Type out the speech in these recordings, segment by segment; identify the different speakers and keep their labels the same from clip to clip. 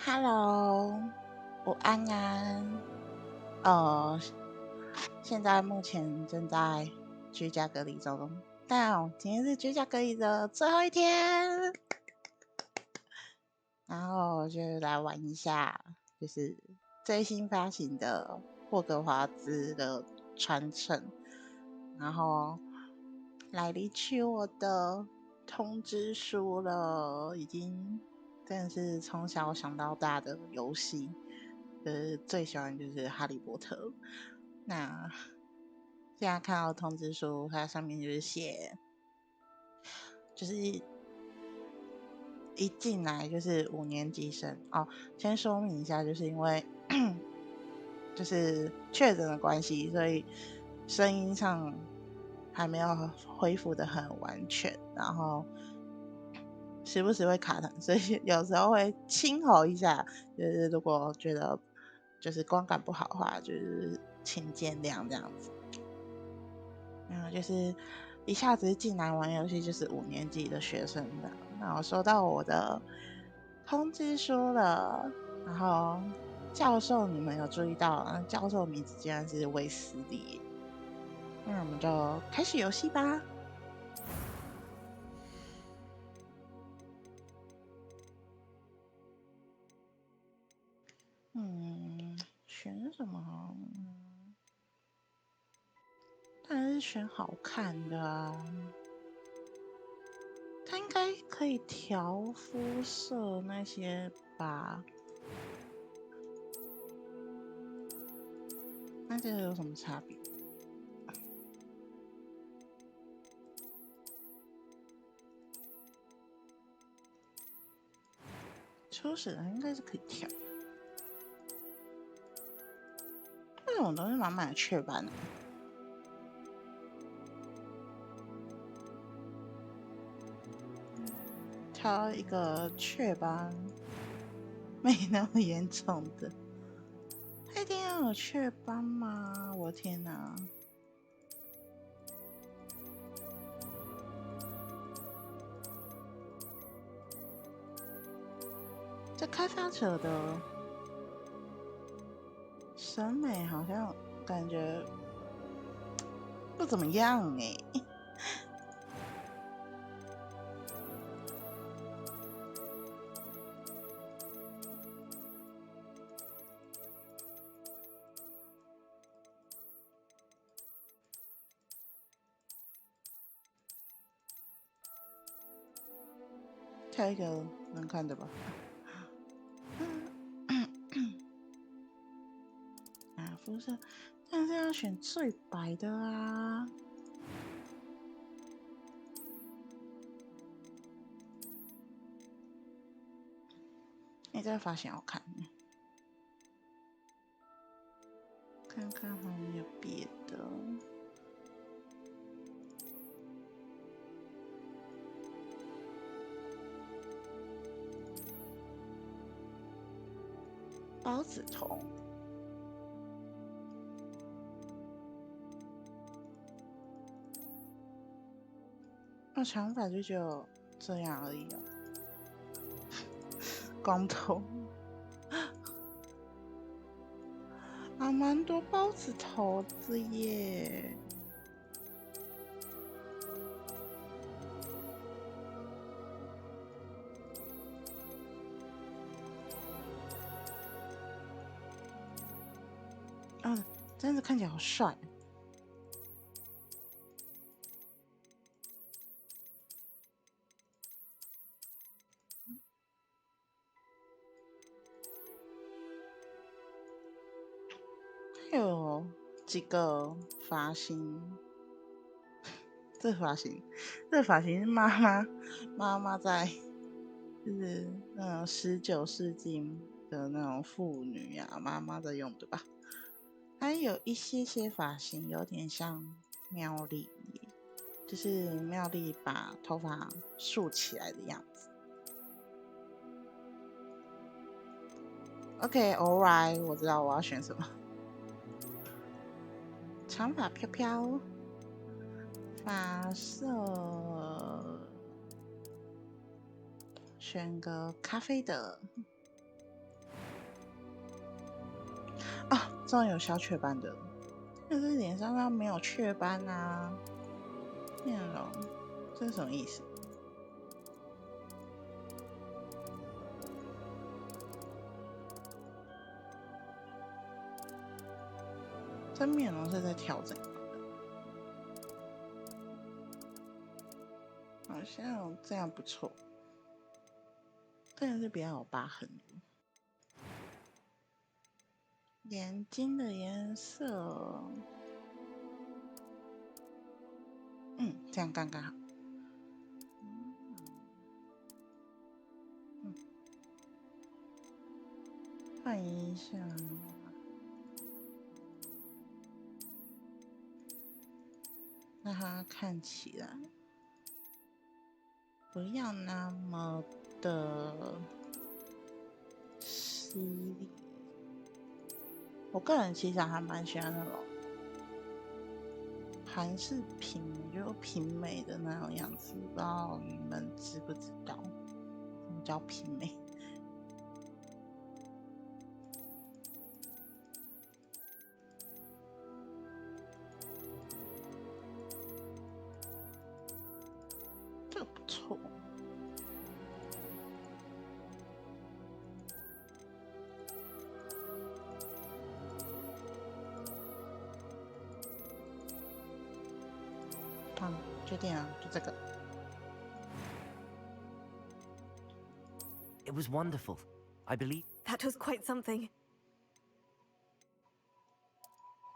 Speaker 1: Hello，午安安。呃，现在目前正在居家隔离中，但今天是居家隔离的最后一天，然后就来玩一下，就是最新发行的霍格华兹的传承，然后来领取我的通知书了，已经真的是从小想到大的游戏，最喜欢就是哈利波特。那现在看到通知书，它上面就是写，就是一进来就是5年级生哦。先说明一下，就是因为就是确诊的关系，所以声音上还没有恢复的很完全，然后时不时会卡痰，所以有时候会轻吼一下。就是如果觉得就是观感不好的话，就是请见谅这样子。就是一下子进来玩游戏就是5年级的学生的。那我收到我的通知书了，然后教授你们有注意到，教授名字竟然是威斯利。那我们就开始游戏吧。选什么？当然是选好看的啊。它应该可以调肤色那些吧？那这个有什么差别？初始人应该是可以调。这种东西满满的雀斑的。挑一个雀斑没那么严重的。它一定要有雀斑吗？我天哪！这开发者的审美好像感觉不怎么样欸。挑一个能看的吧。肤色但是要选最白的啊。这个发型好看，看看还有没有别的。包子头。长发就只有这样而已啊。光头。蛮多包子头的耶。真的看起来好帅。还有几个发型。这发型是妈妈在，就是那种19世纪的那种妇女啊，妈妈在用的吧。还有一些发型有点像妙丽，就是妙丽把头发竖起来的样子。OK， alright， 我知道我要选什么。长发飘飘，发色选个咖啡的。这种有小雀斑的，但是脸上要没有雀斑啊。面容，这是什么意思？这面容是在调整。好像这样不错，但是比较有疤痕。眼睛的颜色，这样刚刚好。换一下，让它看起来不要那么的犀利。我个人其实还蛮喜欢那种韩式平美，就平美的那种样子。不知道你们知不知道什么叫平美？这个不错。好，决定了，就这个。
Speaker 2: It was wonderful. I believe
Speaker 3: That was quite something.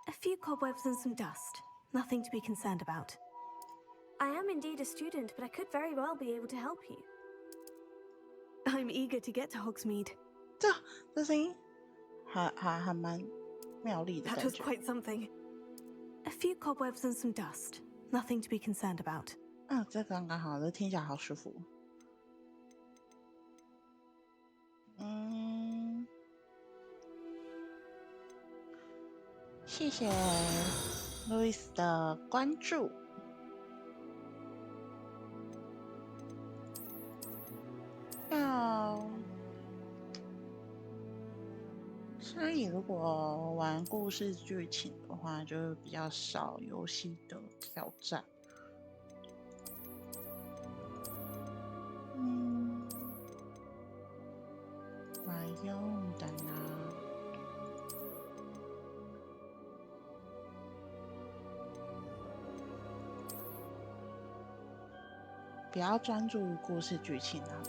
Speaker 3: A few cobwebs and some dust. Nothing to be concerned about. I am indeed a student, but I could very well be able to help you. I'm eager to get to Hogsmeade.
Speaker 1: 这声音还蛮妙丽的感
Speaker 3: That
Speaker 1: 觉。
Speaker 3: was quite something. A few cobwebs and some dust. Nothing to be concerned about.
Speaker 1: 这刚刚好，这听起来好舒服。谢谢 Louis 的关注。所以如果玩故事剧情的话，就比较少游戏的挑战。蛮用的呢。比较专注于故事剧情啊。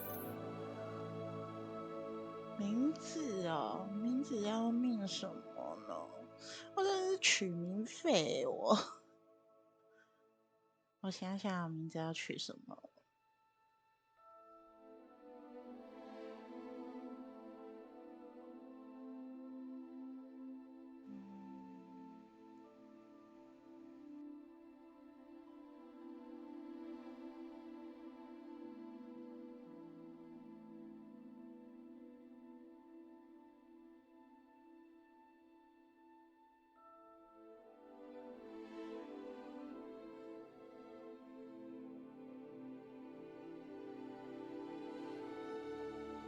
Speaker 1: 名字哦，名字要命什么呢？我真是取名废我。我想想名字要取什么。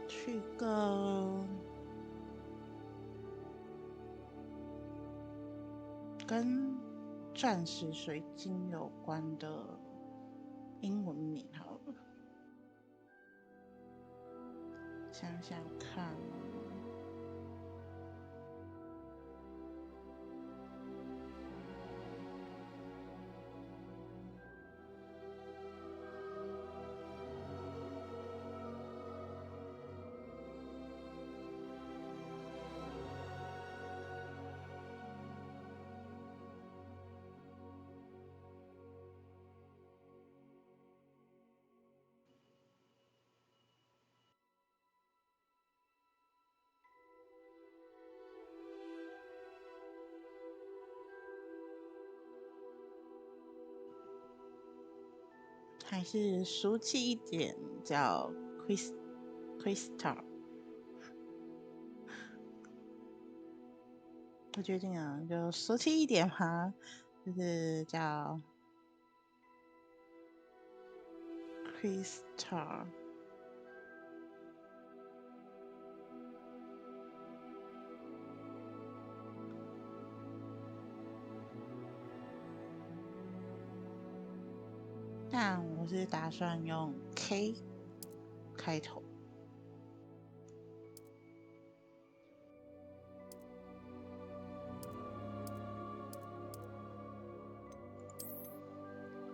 Speaker 1: 取个跟钻石水晶有关的英文名好了。想想看。还是俗气一点，叫 Crystal。我决定了，就俗气一点嘛，就是叫 Crystal。我是打算用 K 开头。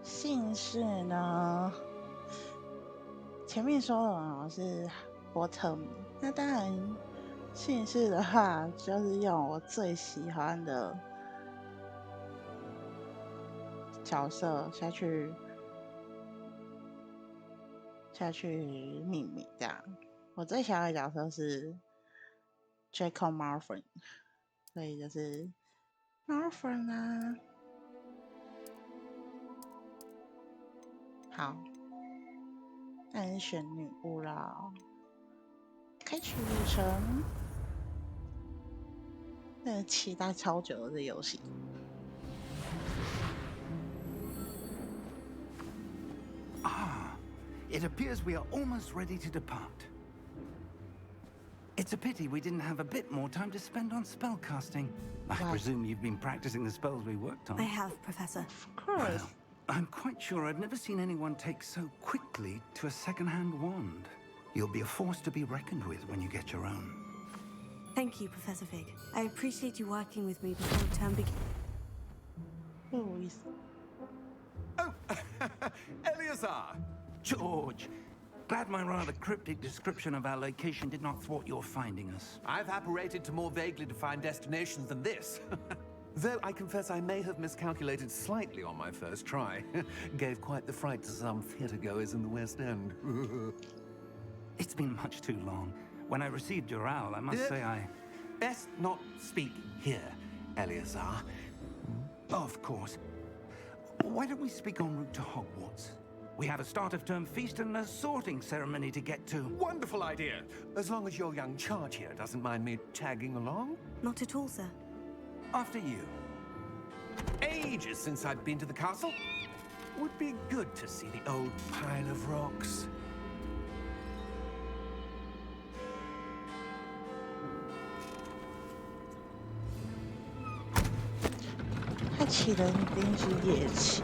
Speaker 1: 姓氏呢？前面说了嘛，我是波特迷。那当然，姓氏的话，就是用我最喜欢的角色下去命名这样。我最喜欢的角色是 Jacob Marfin， 所以就是 Marfin 啊。好，那你选女巫啦。开启旅程，真的期待超久的这游戏。
Speaker 2: It appears we are almost ready to depart. It's a pity we didn't have a bit more time to spend on spellcasting. I presume you've been practicing the spells we worked on.
Speaker 3: I have, Professor.
Speaker 1: Of course.
Speaker 2: Well, I'm quite sure I've never seen anyone take so quickly to a second-hand wand. You'll be a force to be reckoned with when you get your own.
Speaker 3: Thank you, Professor Fig. I appreciate you working with me before the term begins.
Speaker 1: Who is?
Speaker 4: Oh, Eleazar!
Speaker 2: George, glad my rather cryptic description of our location did not thwart your finding us.
Speaker 4: I've apparated to more vaguely defined destinations than this. Though I confess I may have miscalculated slightly on my first try. Gave quite the fright to some theatre-goers in the West End.
Speaker 2: It's been much too long. When I received your owl, I must say I...
Speaker 4: Best not speak here, Eleazar.
Speaker 2: Of course. Why don't we speak en route to Hogwarts? We have a start-of-term feast and a sorting ceremony to get to.
Speaker 4: Wonderful idea. As long as your young charge here doesn't mind me tagging along.
Speaker 3: Not at all, sir.
Speaker 2: After you.
Speaker 4: Ages since I've been to the castle. Would be good to see the old pile of rocks.
Speaker 1: 他骑的一定是夜骑。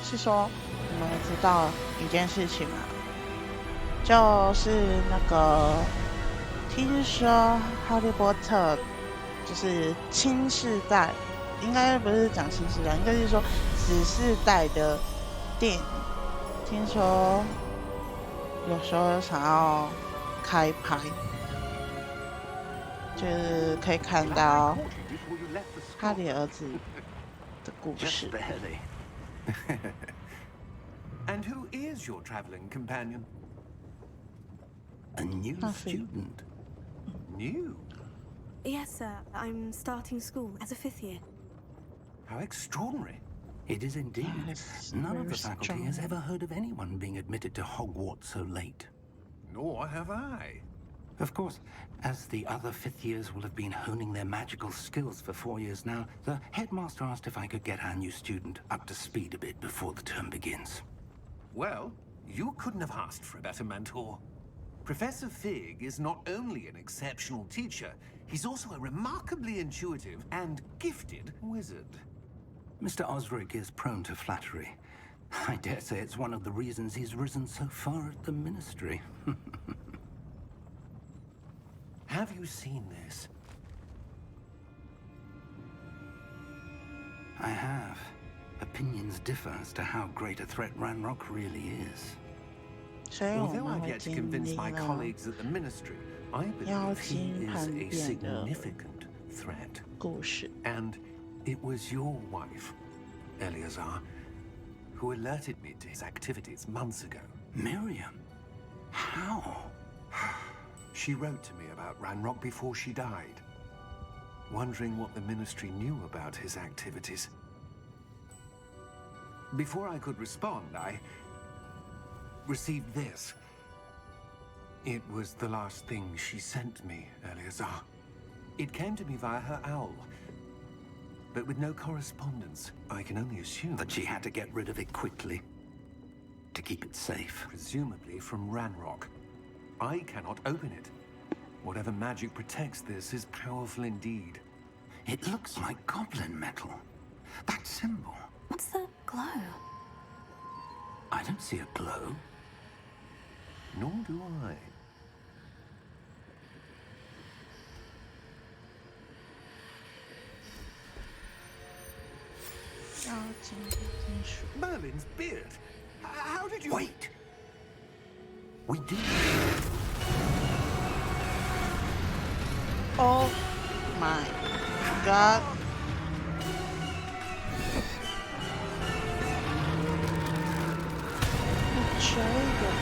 Speaker 1: 是说你们知道一件事情吗？就是那个听说哈利波特就是新世代，应该不是讲新世代，应该是说子世代的电影。听说有时候想要开拍，就是可以看到哈利儿子的故事。
Speaker 4: And who is your traveling companion?
Speaker 2: A new student.
Speaker 4: New?
Speaker 3: Yes, sir. I'm starting school as a 5th year.
Speaker 4: How extraordinary.
Speaker 2: It is indeed.
Speaker 1: Yes,
Speaker 2: None of
Speaker 1: very
Speaker 2: the faculty has ever heard of anyone being admitted to Hogwarts so late.
Speaker 4: Nor have I.
Speaker 2: Of course, as the other 5th years will have been honing their magical skills for 4 years now, the headmaster asked if I could get our new student up to speed a bit before the term begins.
Speaker 4: Well, you couldn't have asked for a better mentor. Professor Fig is not only an exceptional teacher, he's also a remarkably intuitive and gifted wizard.
Speaker 2: Mr. Osric is prone to flattery. I dare say it's one of the reasons he's risen so far at the ministry.
Speaker 4: Have you seen this?
Speaker 2: I have. Opinions differ as to how great a threat Ranrock really is.
Speaker 1: 所以我
Speaker 4: Although
Speaker 1: 们
Speaker 4: I've
Speaker 1: 会
Speaker 4: yet to
Speaker 1: 经
Speaker 4: convince
Speaker 1: 历
Speaker 4: my
Speaker 1: 了
Speaker 4: colleagues at the ministry, I
Speaker 1: 妖
Speaker 4: believe he
Speaker 1: 精
Speaker 4: is
Speaker 1: 叛
Speaker 4: a
Speaker 1: 变的
Speaker 4: significant threat.
Speaker 1: 故事。
Speaker 4: And it was your wife, Eleazar, who alerted me to his activities months ago.
Speaker 2: Miriam? How?
Speaker 4: She wrote to me about Ranrock before she died, wondering what the ministry knew about his activities. Before I could respond, I received this. It was the last thing she sent me, Eleazar. It came to me via her owl, but with no correspondence. I can only assume
Speaker 2: That she had to get rid of it quickly to keep it safe.
Speaker 4: presumably from Ranrock. I cannot open it. Whatever magic protects this is powerful indeed.
Speaker 2: It looks like goblin metal. That symbol.
Speaker 3: What's the glow?
Speaker 2: I don't see a glow.
Speaker 4: Nor do I. Merlin's beard. How did you...
Speaker 2: Wait! We did.
Speaker 1: Oh my god. Traitor.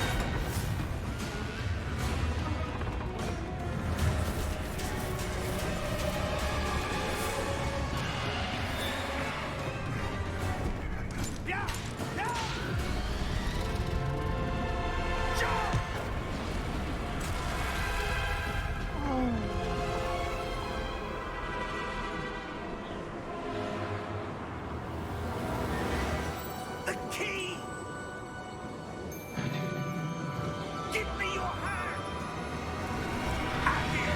Speaker 2: The key! Give me your hand! Have you?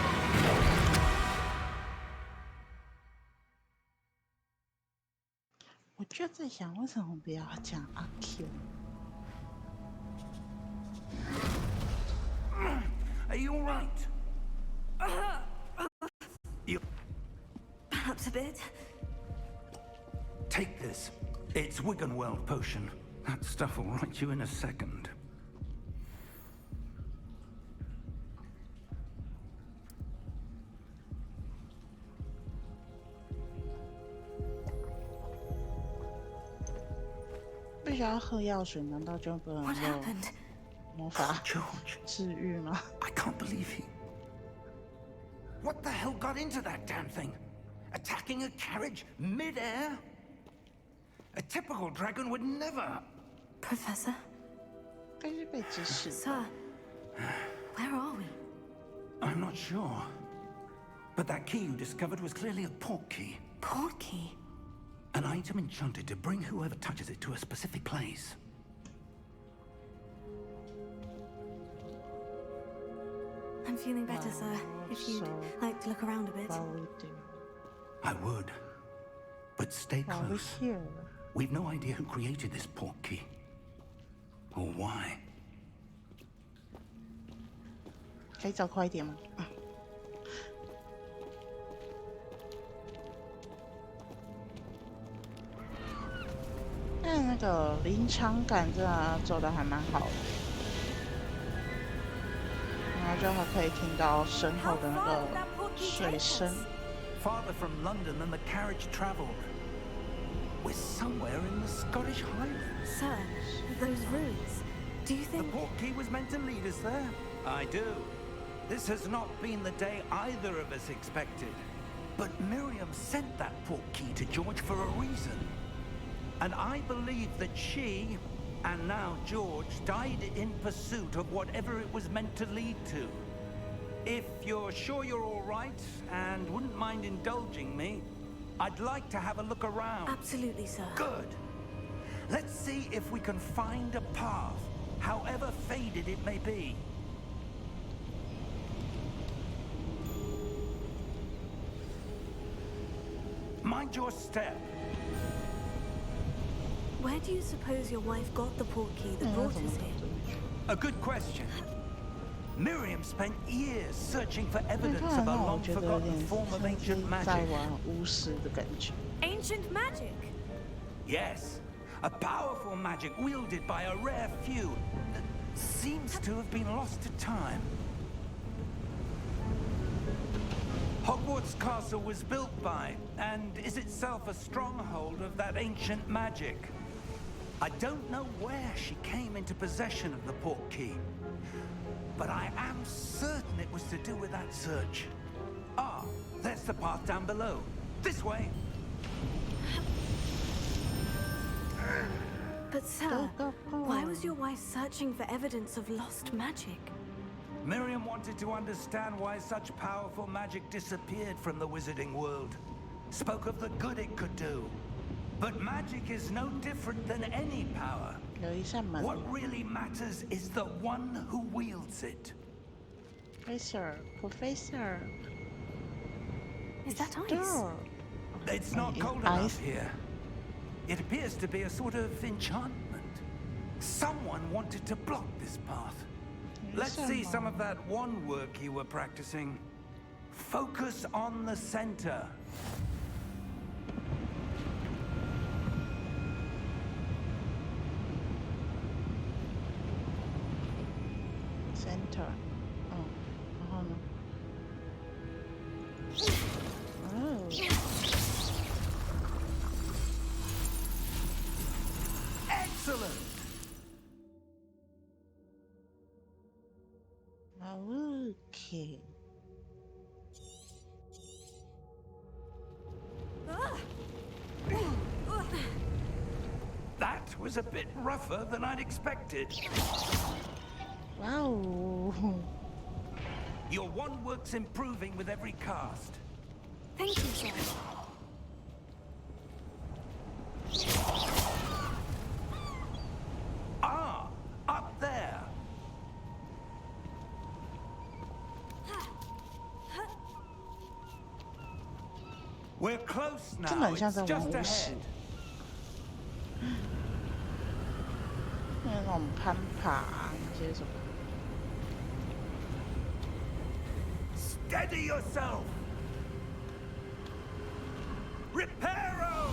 Speaker 1: 我就在想，为什么不要讲阿 Q？
Speaker 2: Are you all right? You
Speaker 3: Perhaps a bit.
Speaker 2: take this. It's Wiggenweld potion. That stuff will right you in a second.
Speaker 1: 不需要喝药水，难道就不能
Speaker 3: What
Speaker 1: 用
Speaker 3: happened?
Speaker 1: 魔法
Speaker 2: George,
Speaker 1: 治愈吗？
Speaker 2: I can't believe he... What the hell got into that damn thing? Attacking a carriage mid-air? A typical dragon would never...
Speaker 3: Professor?
Speaker 1: 该是被指使的。
Speaker 3: Sir? Where are we?
Speaker 2: I'm not sure. But that key you discovered was clearly a port key.
Speaker 3: Portkey?
Speaker 2: An item enchanted to bring whoever touches it to a specific place.
Speaker 3: I'm feeling better, sir. If you'd
Speaker 1: so
Speaker 3: like to look around a bit.
Speaker 1: While we do,
Speaker 2: I would. But stay
Speaker 1: while we're
Speaker 2: close.
Speaker 1: here,
Speaker 2: We've no idea who created this port key. Or why.
Speaker 1: 可以走快一点吗？但那个临场感真的做的还蛮好的，然后就还可以听到身后的那个水声。
Speaker 2: Farther from London than the carriage travelled. We're somewhere in the Scottish Highlands.
Speaker 3: Sir, those ruins. Do you
Speaker 2: The
Speaker 3: think...
Speaker 2: port key was meant to lead us there. I do. This has not been the day either of us expected. But Miriam sent that port key to George for a reason. And I believe that she, and now George, died in pursuit of whatever it was meant to lead to. If you're sure you're all right and wouldn't mind indulging me, I'd like to have a look around.
Speaker 3: Absolutely, sir.
Speaker 2: Good. Let's see if we can find a path, however faded it may be. Mind your step.
Speaker 3: Where do you suppose your wife got the portkey that brought us here?
Speaker 2: A good question. Miriam spent years searching for
Speaker 1: 但
Speaker 2: evidence
Speaker 1: 看
Speaker 2: of
Speaker 1: 来
Speaker 2: a
Speaker 1: 让我
Speaker 2: long
Speaker 1: 觉得有
Speaker 2: forgotten
Speaker 1: 点
Speaker 2: form of
Speaker 1: 像是
Speaker 2: ancient
Speaker 1: 在
Speaker 2: magic.
Speaker 1: 玩巫师的感觉。
Speaker 3: Ancient magic?
Speaker 2: Yes, a powerful magic wielded by a rare few that seems to have been lost to time. Hogwarts Castle was built by, and is itself a stronghold of that ancient magic. I don't know where she came into possession of the portkey, but I am certain it was to do with that search. Ah, there's the path down below. This way.
Speaker 3: But sir, why was your wife searching for evidence of lost magic?
Speaker 2: Miriam wanted to understand why such powerful magic disappeared from the wizarding world. Spoke of the good it could do. But magic is no different than any power. What really matters is the one who wields it.
Speaker 1: Professor.
Speaker 3: Is that ice?
Speaker 2: It's not cold enough here. It appears to be a sort of enchantment. Someone wanted to block this path. Let's see some of that wand work you were practicing. Focus on the center.
Speaker 1: Center.
Speaker 2: Excellent.
Speaker 1: Okay.
Speaker 2: That was a bit rougher than I'd expected.
Speaker 1: Wow.
Speaker 2: Your wand work's improving with every cast.
Speaker 3: Thank you, sir.
Speaker 2: Ah, up there. We're close now.
Speaker 1: 真的很像
Speaker 2: It's
Speaker 1: 在玩
Speaker 2: just
Speaker 1: 巫师
Speaker 2: ahead.，
Speaker 1: 那种攀爬那些什么。
Speaker 2: Steady yourself. Reparo.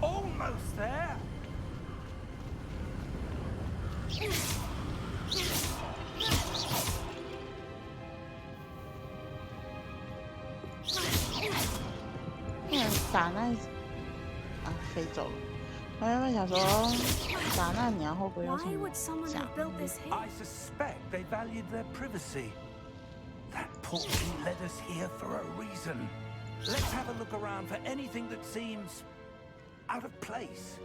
Speaker 2: Almost there.
Speaker 1: 打那飞走了。我原本想说打那鸟会不会有什
Speaker 3: Why
Speaker 1: 么
Speaker 3: would someone
Speaker 1: 奖
Speaker 3: have built this here?
Speaker 2: I suspect they valued their privacy. That portkey led us here for a reason. Let's have a look around for anything that seems out of place.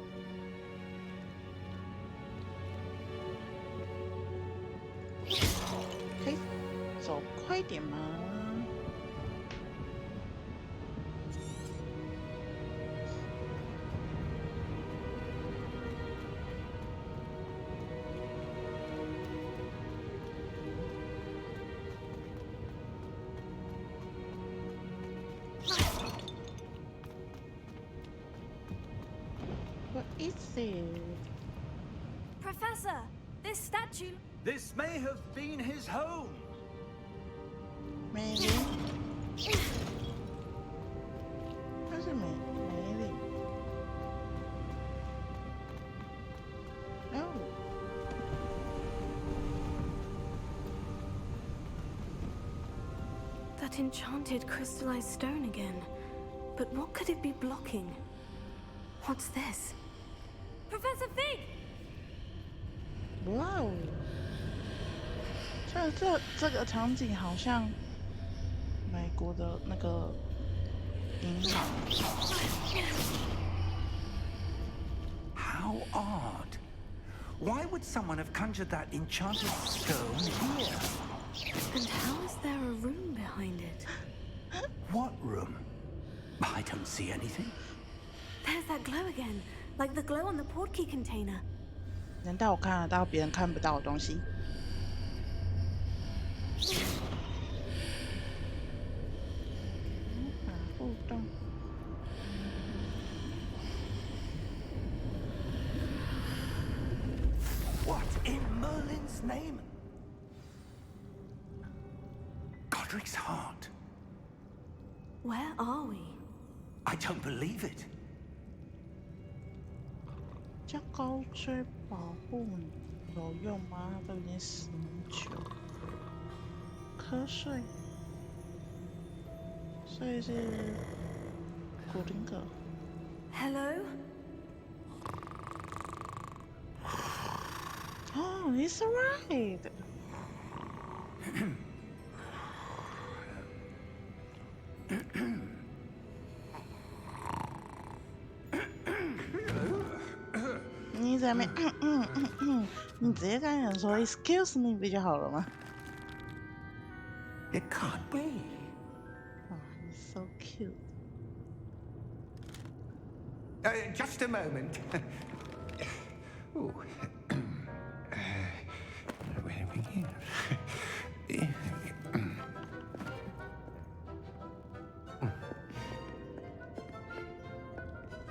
Speaker 1: 可以走快一点吗？ What is it?
Speaker 3: Professor, this statue.
Speaker 2: This may have been his home.
Speaker 1: Maybe. 它是美丽。哦。
Speaker 3: That enchanted crystallized stone again. But what could it be blocking? What's this? Professor Fig!
Speaker 1: 哇哦！这个场景好像美国的那个银行。
Speaker 2: How odd. Why would someone have conjured that enchanted stone here?
Speaker 3: And how is there a room behind it?
Speaker 2: What room? I don't see anything.
Speaker 3: There's that glow again, like the glow on the portkey container.
Speaker 1: 难道我看得到别人看不到的东西？ 互动。
Speaker 2: What in Merlin's name? Godric's heart.
Speaker 3: Where are we?
Speaker 2: I don't believe it.
Speaker 1: 叫高追保护你有用吗？他都已经死很久。瞌睡，所以是古灵阁。
Speaker 3: Hello?
Speaker 1: Oh, he's alright. 你在那边你直接跟他讲说 "Excuse me" 不就好了吗？
Speaker 4: It can't be.
Speaker 1: Oh, he's so cute.
Speaker 2: Just a moment.
Speaker 4: Oh. Where are we here?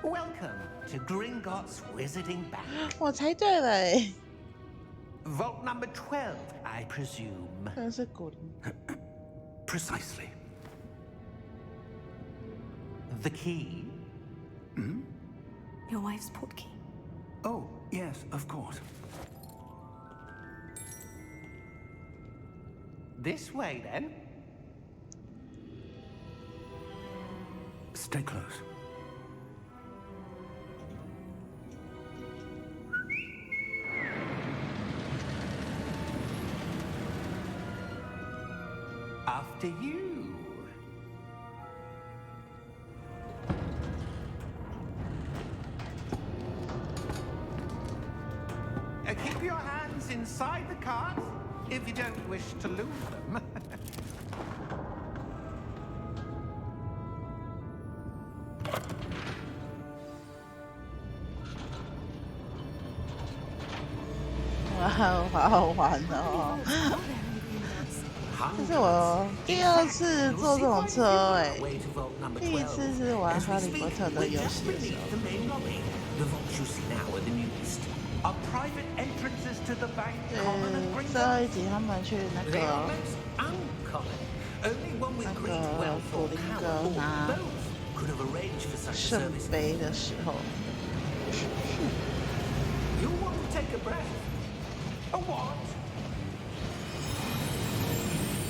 Speaker 2: Welcome to Gringotts Wizarding Bank.
Speaker 1: 我猜对了哎，
Speaker 2: Vault number 12, I presume.
Speaker 1: 真是古灵。
Speaker 4: Precisely.
Speaker 2: The key?
Speaker 3: Your wife's portkey.
Speaker 2: Oh, yes, of course. This way, then.
Speaker 4: Stay close.
Speaker 2: After you. Keep your hands inside the carts if you don't wish to lose them.
Speaker 1: Wow, 好好玩哦！这是我第二次坐这种车哎，第一次是玩哈利波特的游戏的时候。
Speaker 2: The vaults you see now are the newest. Are private entrances to the bank
Speaker 1: 对
Speaker 2: common and，
Speaker 1: 最后一集他们去那
Speaker 2: They are
Speaker 1: 个
Speaker 2: most uncommon. Only one with great wealth or power or both could have arranged for such a
Speaker 1: 圣
Speaker 2: service.
Speaker 1: 杯的时候，
Speaker 2: You want to take a breath? A what?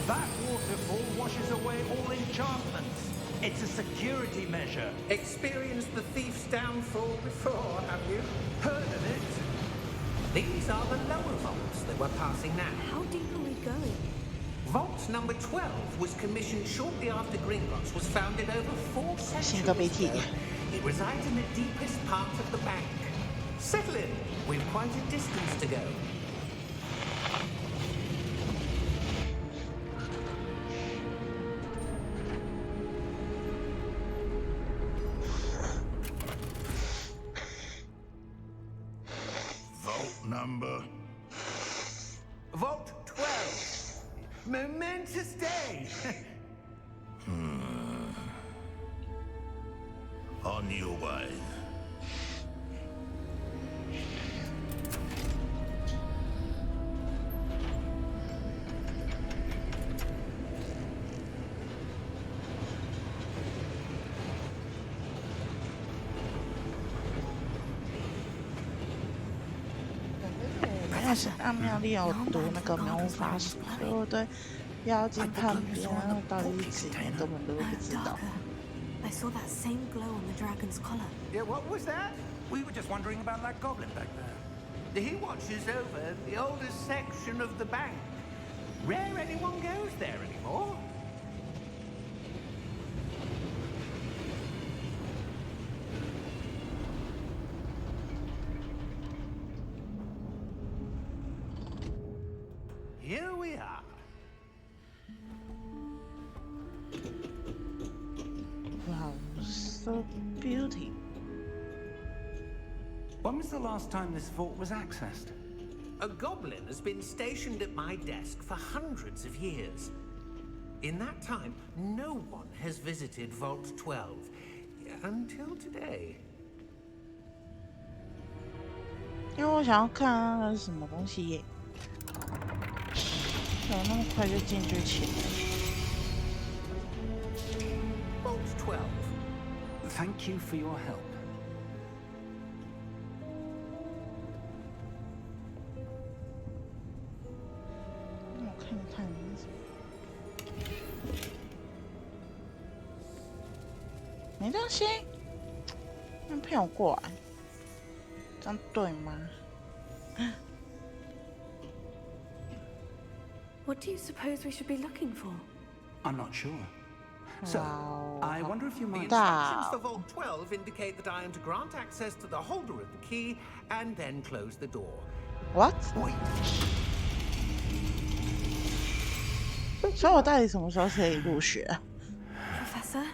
Speaker 2: That waterfall washes away all enchantments. It's a security measure. Experienced the thief's downfall before, have you? Heard of it? These are the lower vaults that we're passing now.
Speaker 3: How deep are we going?
Speaker 2: Vault number 12 was commissioned shortly after Gringotts was founded over 4 centuries
Speaker 1: BT.
Speaker 2: ago. It resides in the deepest part of the bank. Settle in. We've quite a distance to go.
Speaker 5: Vault number.
Speaker 2: Vault 12. Momentous day.
Speaker 5: On your way.
Speaker 1: "要是阿妙丽有读那个魔法史，所以我对妖精叛变到底是几年根本都不
Speaker 3: No,
Speaker 1: 知道。
Speaker 3: darker. I saw that same glow on the dragon's collar.
Speaker 2: Yeah, what was that?
Speaker 6: We were just wondering about that goblin back there.
Speaker 2: He watches over the oldest section of the bank. Rare anyone goes there anymore. Here we are.
Speaker 1: Wow, so beauty.
Speaker 6: When was the last time this vault was accessed?
Speaker 2: A goblin has been stationed at my desk for hundreds of years. In that time, no one has visited Vault 12 until today.
Speaker 1: 因为我想要看那是什么东西耶，怎么那么快就进去前？
Speaker 2: Vault 12.
Speaker 6: Thank you for your help.
Speaker 1: 让我看看。没东西，那骗我过来，这样对吗？
Speaker 3: What do you suppose we should be looking for?
Speaker 6: I'm not sure. So,
Speaker 1: Wow.
Speaker 6: I wonder if you
Speaker 4: The
Speaker 6: might...
Speaker 4: instructions for Vault 12 indicate that I am to grant access to the holder of the key and then close the door.
Speaker 1: What？
Speaker 4: Wait.
Speaker 1: 所以我到底什么时候可以入学？
Speaker 3: Professor?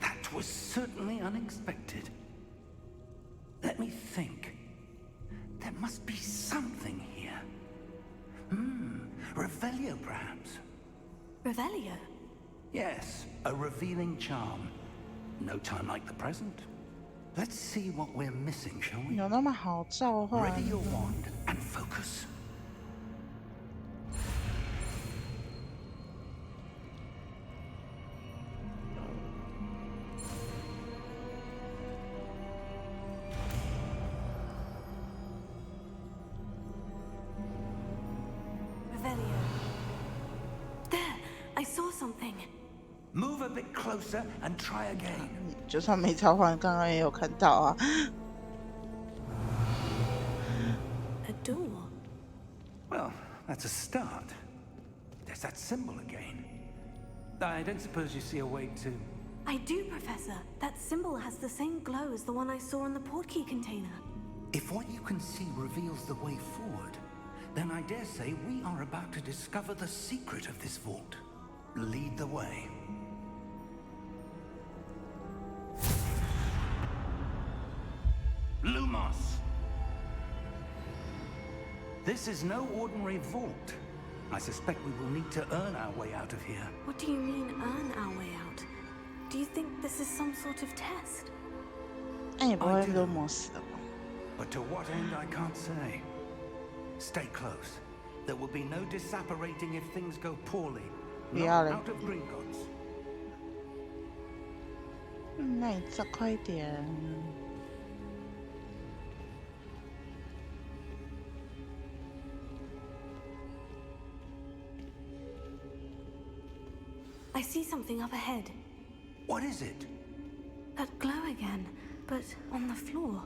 Speaker 6: That was certainly unexpected. Let me think. There must be something here. Revelio, perhaps?
Speaker 3: Revelio?
Speaker 6: Yes, a revealing charm. No time like the present. Let's see what we're missing, shall we?
Speaker 1: 有那么好召唤？
Speaker 6: Ready your wand and focus.
Speaker 3: Revelio. There! I saw something.
Speaker 6: Move a bit closer and try again.
Speaker 1: 就算没召唤，刚刚也有看到啊。
Speaker 3: A door.
Speaker 6: Well, that's a start. There's that symbol again. I don't suppose you see a way to...
Speaker 3: I do, Professor. That symbol has the same glow as the one I saw in the portkey container.
Speaker 6: If what you can see reveals the way forward, then I dare say we are about to discover the secret of this vault. Lead the way. Lumos! This is no ordinary vault. I suspect we will need to earn our way out of here.
Speaker 3: What do you mean, earn our way out? Do you think this is some sort of test?
Speaker 1: 那也不会入魔死的吧？
Speaker 6: But to what end, I can't say. Stay close. There will be no disapparating if things go poorly. Not
Speaker 1: Yeah.
Speaker 6: out of Gringotts.
Speaker 1: 那你再快一点。
Speaker 3: I see something up ahead.
Speaker 6: What is it?
Speaker 3: That glow again, but on the floor.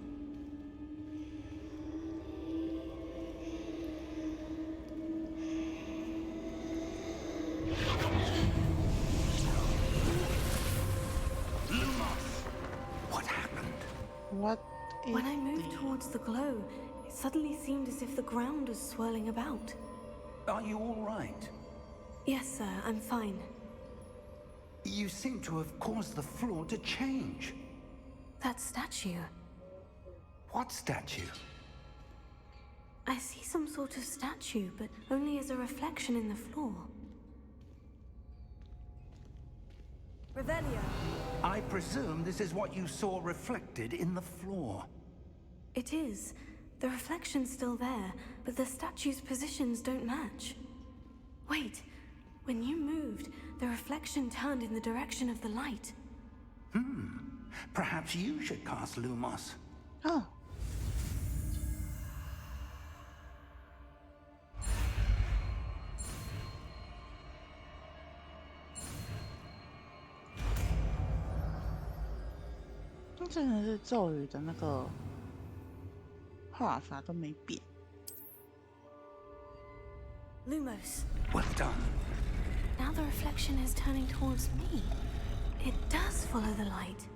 Speaker 6: Lumos! What happened?
Speaker 1: What is
Speaker 3: When I moved towards the glow, it suddenly seemed as if the ground was swirling about.
Speaker 6: Are you all right?
Speaker 3: Yes, sir, I'm fine.
Speaker 6: You seem to have caused the floor to change.
Speaker 3: That statue.
Speaker 6: What statue?
Speaker 3: I see some sort of statue, but only as a reflection in the floor. Revelio.
Speaker 6: I presume this is what you saw reflected in the floor.
Speaker 3: It is. The reflection's still there, but the statue's positions don't match. Wait. When you moved, the reflection turned in the direction of the light.
Speaker 6: Perhaps you should cast Lumos.
Speaker 1: Oh. "那真的是咒语的那个画法都没变。
Speaker 3: Lumos.
Speaker 6: Well done.
Speaker 3: Now the reflection is turning towards me. It does follow the light.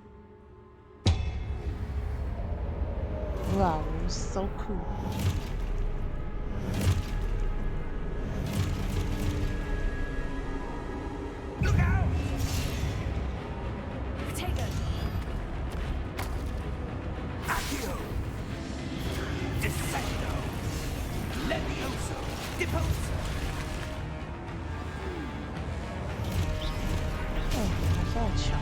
Speaker 1: Wow, so cool.
Speaker 6: Look out!
Speaker 3: Potato.
Speaker 6: Accio! Descendo! Levioso! Deposo!
Speaker 1: 哦，好像很强。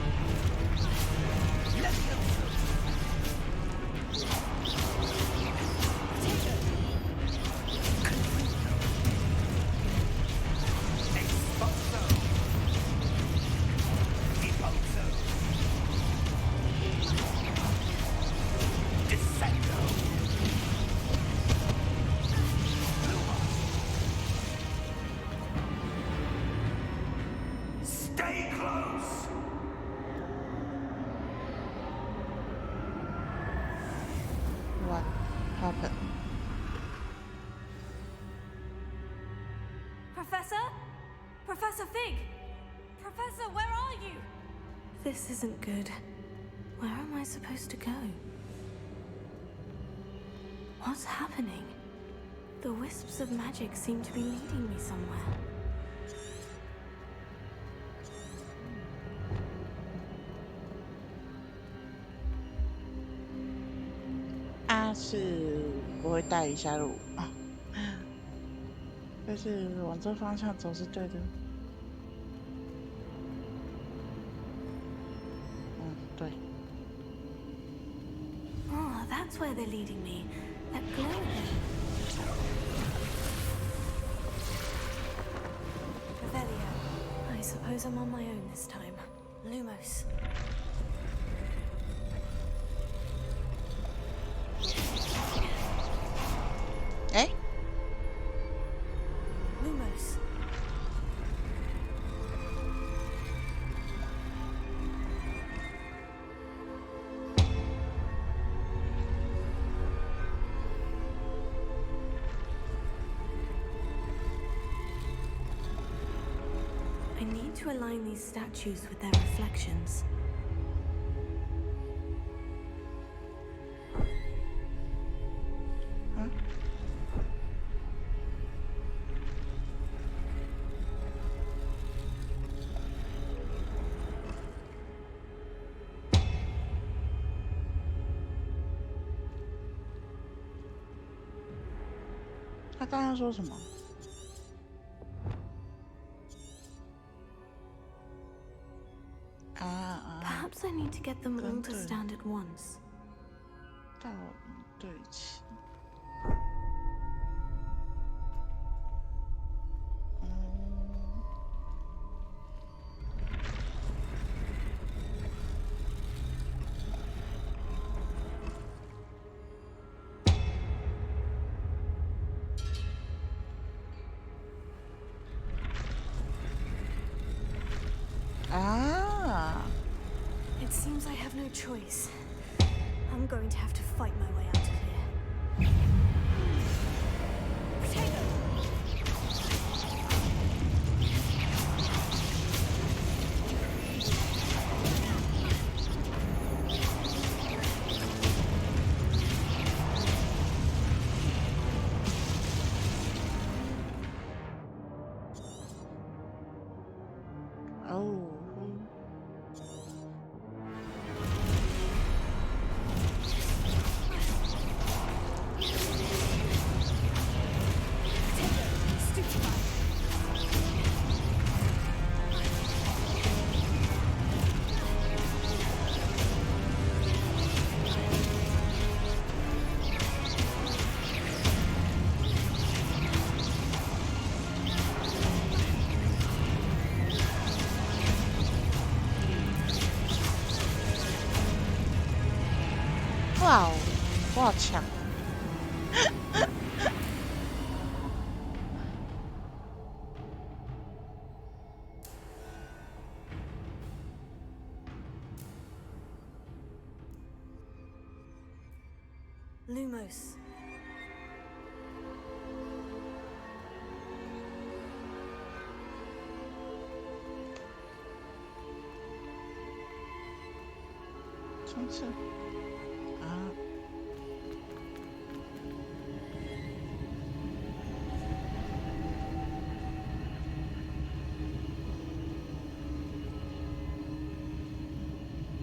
Speaker 6: Levioso!
Speaker 3: Potato.
Speaker 1: what happened.
Speaker 3: Professor? Professor Fig? Professor, where are you? This isn't good. Where am I supposed to go? What's happening? The wisps of magic seem to be leading me somewhere.
Speaker 1: 是不会带一下路啊，但是往这方向走是对的。对。
Speaker 3: Oh, that's where they're leading me. That glow again. Revelio. I suppose I'm on my own this time. Lumos. Lumos. I need to align these statues with their reflections.
Speaker 1: Huh? 他刚刚说什么？Perhaps
Speaker 3: I need to get them all to stand at once.
Speaker 1: 倒对齐。
Speaker 3: It seems I have no choice. I'm going to have to fight my way out of here. Potato!
Speaker 1: 哇哦，我好强！Lumos.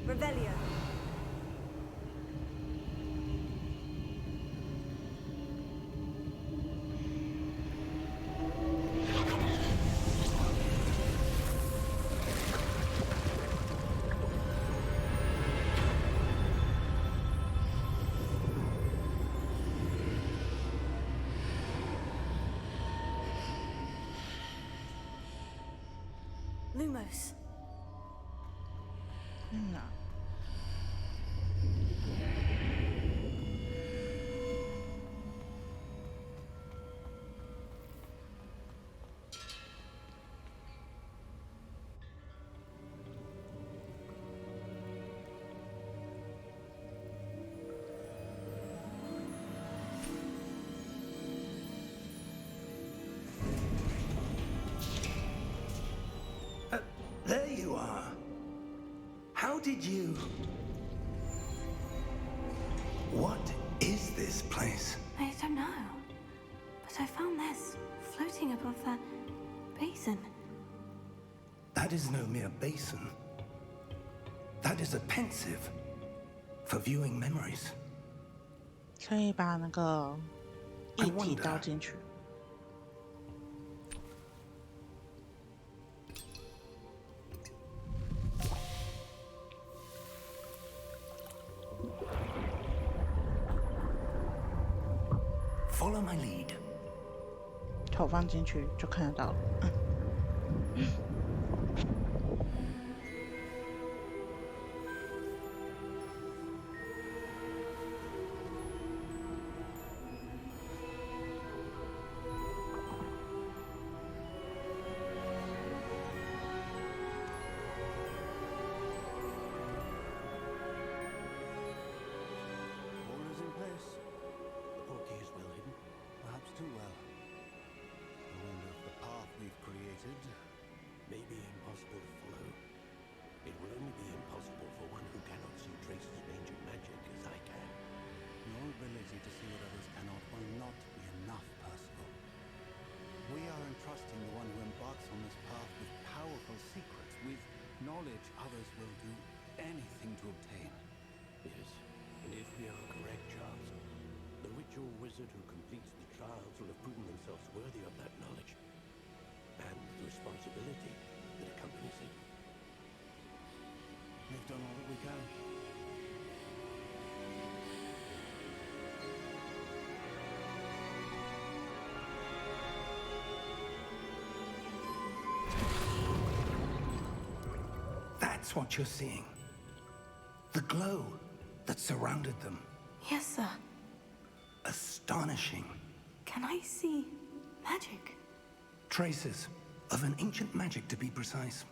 Speaker 3: Revelio. Lumos.
Speaker 6: did you? What is this place?
Speaker 3: I don't know. But I found this floating above that basin.
Speaker 6: That is no mere basin. That is a pensive for viewing memories.
Speaker 1: 可以把那个液体倒进去。
Speaker 6: Follow my lead.
Speaker 1: 头放进去就看得到了。
Speaker 7: All is in place. The portkey is well hidden, perhaps too well. I wonder if the path we've created may be impossible to follow. It will only be impossible for one who cannot see traces of ancient magic as I can. Your ability to see what others cannot will not be enough, Percival. We are entrusting the one who embarks on this path with powerful secrets, with knowledge others will do anything to obtain.
Speaker 8: Yes, and if we are correct, Charles, the witch or wizard who completes the trials will have proven themselves worthy of that knowledge and the responsibility that accompanies it.
Speaker 7: We've done all that we can.
Speaker 6: That's what you're seeing. The glow that surrounded them.
Speaker 3: Yes, sir.
Speaker 6: Astonishing.
Speaker 3: Can I see magic?
Speaker 6: Traces of an ancient magic, to be precise.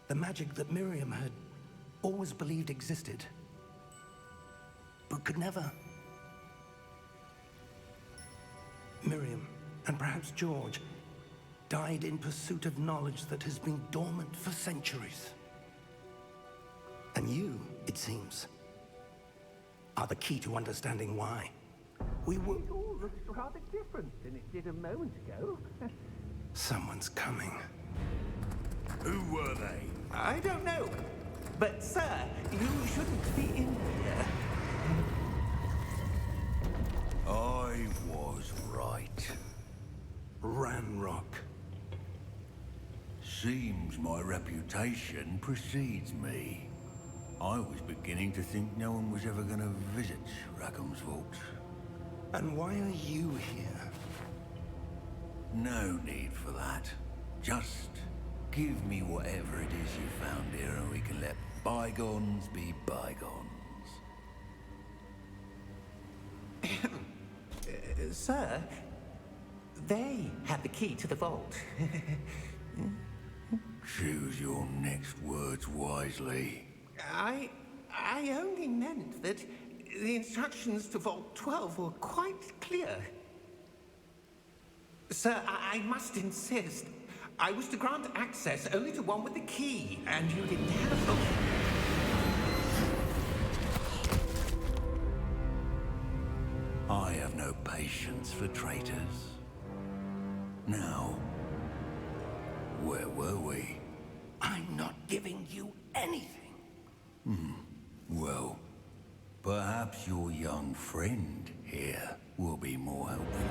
Speaker 6: The magic that Miriam had always believed existed, but could never. Miriam, and perhaps George, died in pursuit of knowledge that has been dormant for centuries. And you, it seems, are the key to understanding why. We will...
Speaker 9: It all looks rather different than it did a moment ago.
Speaker 6: Someone's coming.
Speaker 5: Who were they?
Speaker 9: I don't know. But, sir, you shouldn't be in here.
Speaker 5: I was right.
Speaker 6: Ranrock.
Speaker 5: Seems my reputation precedes me. I was beginning to think no one was ever going to visit Rackham's vault.
Speaker 6: And why are you here?
Speaker 5: No need for that. Just give me whatever it is you found here and we can let bygones be bygones.
Speaker 9: Sir, they have the key to the vault.
Speaker 5: Choose your next words wisely.
Speaker 9: I only meant that the instructions to Vault 12 were quite clear. Sir, I must insist. I was to grant access only to one with the key, and you didn't have them.
Speaker 5: I have no patience for traitors. Now, where were we?
Speaker 6: I'm not giving you anything.
Speaker 5: Well, perhaps your young friend here will be more helpful.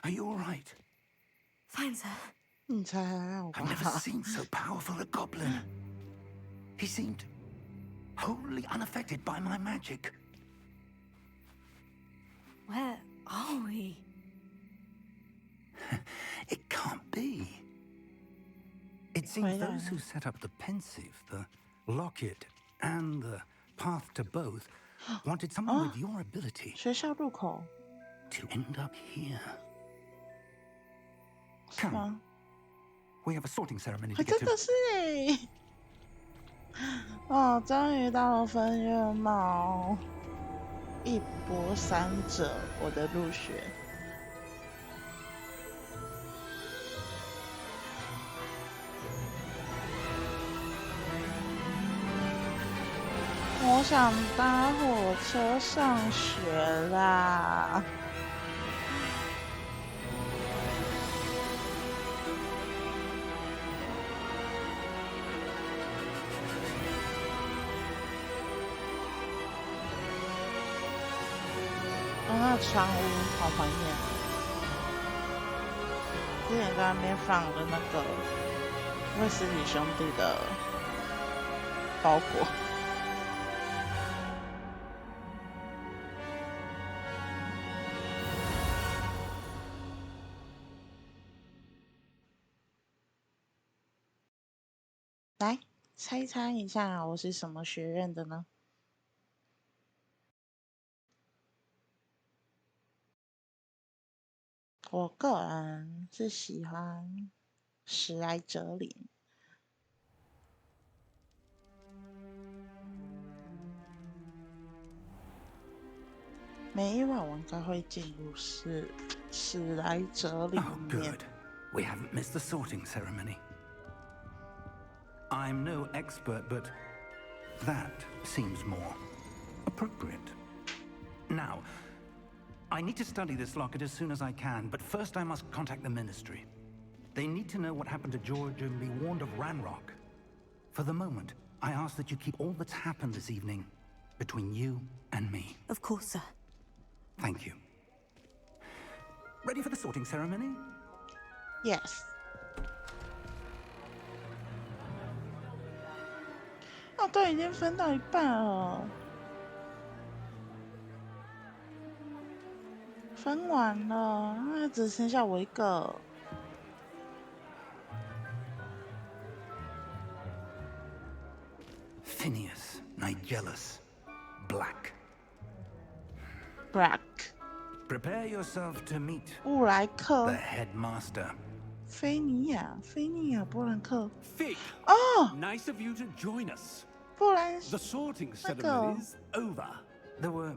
Speaker 6: Are you all right?
Speaker 3: Fine, sir.
Speaker 1: 你才还好
Speaker 6: I've never
Speaker 1: 吧？
Speaker 6: seen so powerful a goblin. He seemed wholly unaffected by my magic.
Speaker 3: Where are we?
Speaker 6: It can't be. It seems those who set up the pensive, the locket, and the path to both wanted someone with your ability
Speaker 1: 学校入口
Speaker 6: to end up here.
Speaker 1: 是吗？
Speaker 6: We have a sorting ceremony
Speaker 1: 还
Speaker 6: to get
Speaker 1: 真的
Speaker 6: to.
Speaker 1: 是哦，终于到了分院帽，一搏三折，我的入学。我想搭火车上学啦。那船屋好怀念，之前在那边放的那个卫斯理兄弟的包裹。来猜猜一下，我是什么学院的呢？我个人是喜欢史莱哲林。每一晚我应该会进入史莱哲林
Speaker 6: Oh,
Speaker 1: 里面。
Speaker 6: good. We haven't missed the sorting ceremony. I'm no expert, but that seems more appropriate. Now, I need to study this locket as soon as I can, but first I must contact the Ministry. They need to know what happened to George and be warned of Ranrock. For the moment, I ask that you keep all that's happened this evening between you and me.
Speaker 3: Of course, sir.
Speaker 6: Thank you. Ready for the sorting ceremony?
Speaker 1: Yes。哦，都已经分到一半了，分完了，那只剩下我一个。
Speaker 6: Phineas, Nigellus, Black.
Speaker 1: Black，
Speaker 6: Prepare yourself to meet
Speaker 1: 布莱克
Speaker 6: the，headmaster.
Speaker 1: 菲尼亚，波兰克。
Speaker 8: Fig!
Speaker 1: 哦，
Speaker 8: Nice of you to join us.
Speaker 1: 布兰
Speaker 8: The sorting
Speaker 1: Let go.
Speaker 8: ceremony's over.
Speaker 6: There were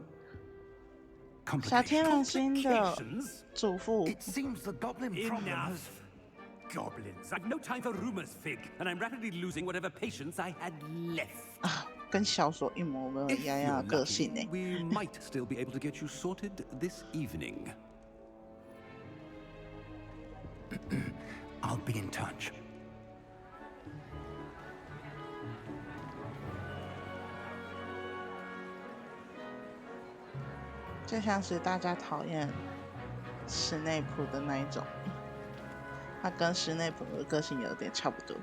Speaker 1: 小天
Speaker 6: complications.
Speaker 1: 狼星的
Speaker 8: Complications?
Speaker 1: 祖父。
Speaker 6: It seems the goblin problem has...
Speaker 8: Enough. Goblins. I've no time for rumors, Fig, and I'm rapidly losing whatever patience I had left.
Speaker 1: 啊，跟小说一模一
Speaker 8: If
Speaker 1: 样
Speaker 8: you're
Speaker 1: 的个性
Speaker 8: lucky,
Speaker 1: 呢。
Speaker 8: we might still be able to get you sorted this evening.
Speaker 6: I'll be in touch.
Speaker 1: 就像是大家讨厌史内普的那一种，他跟史内普的个性有点差不多。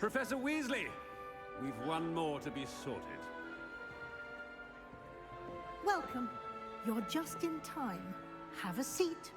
Speaker 8: Professor Weasley, we've one more to be sorted.
Speaker 10: Welcome. You're just in time. Have a seat.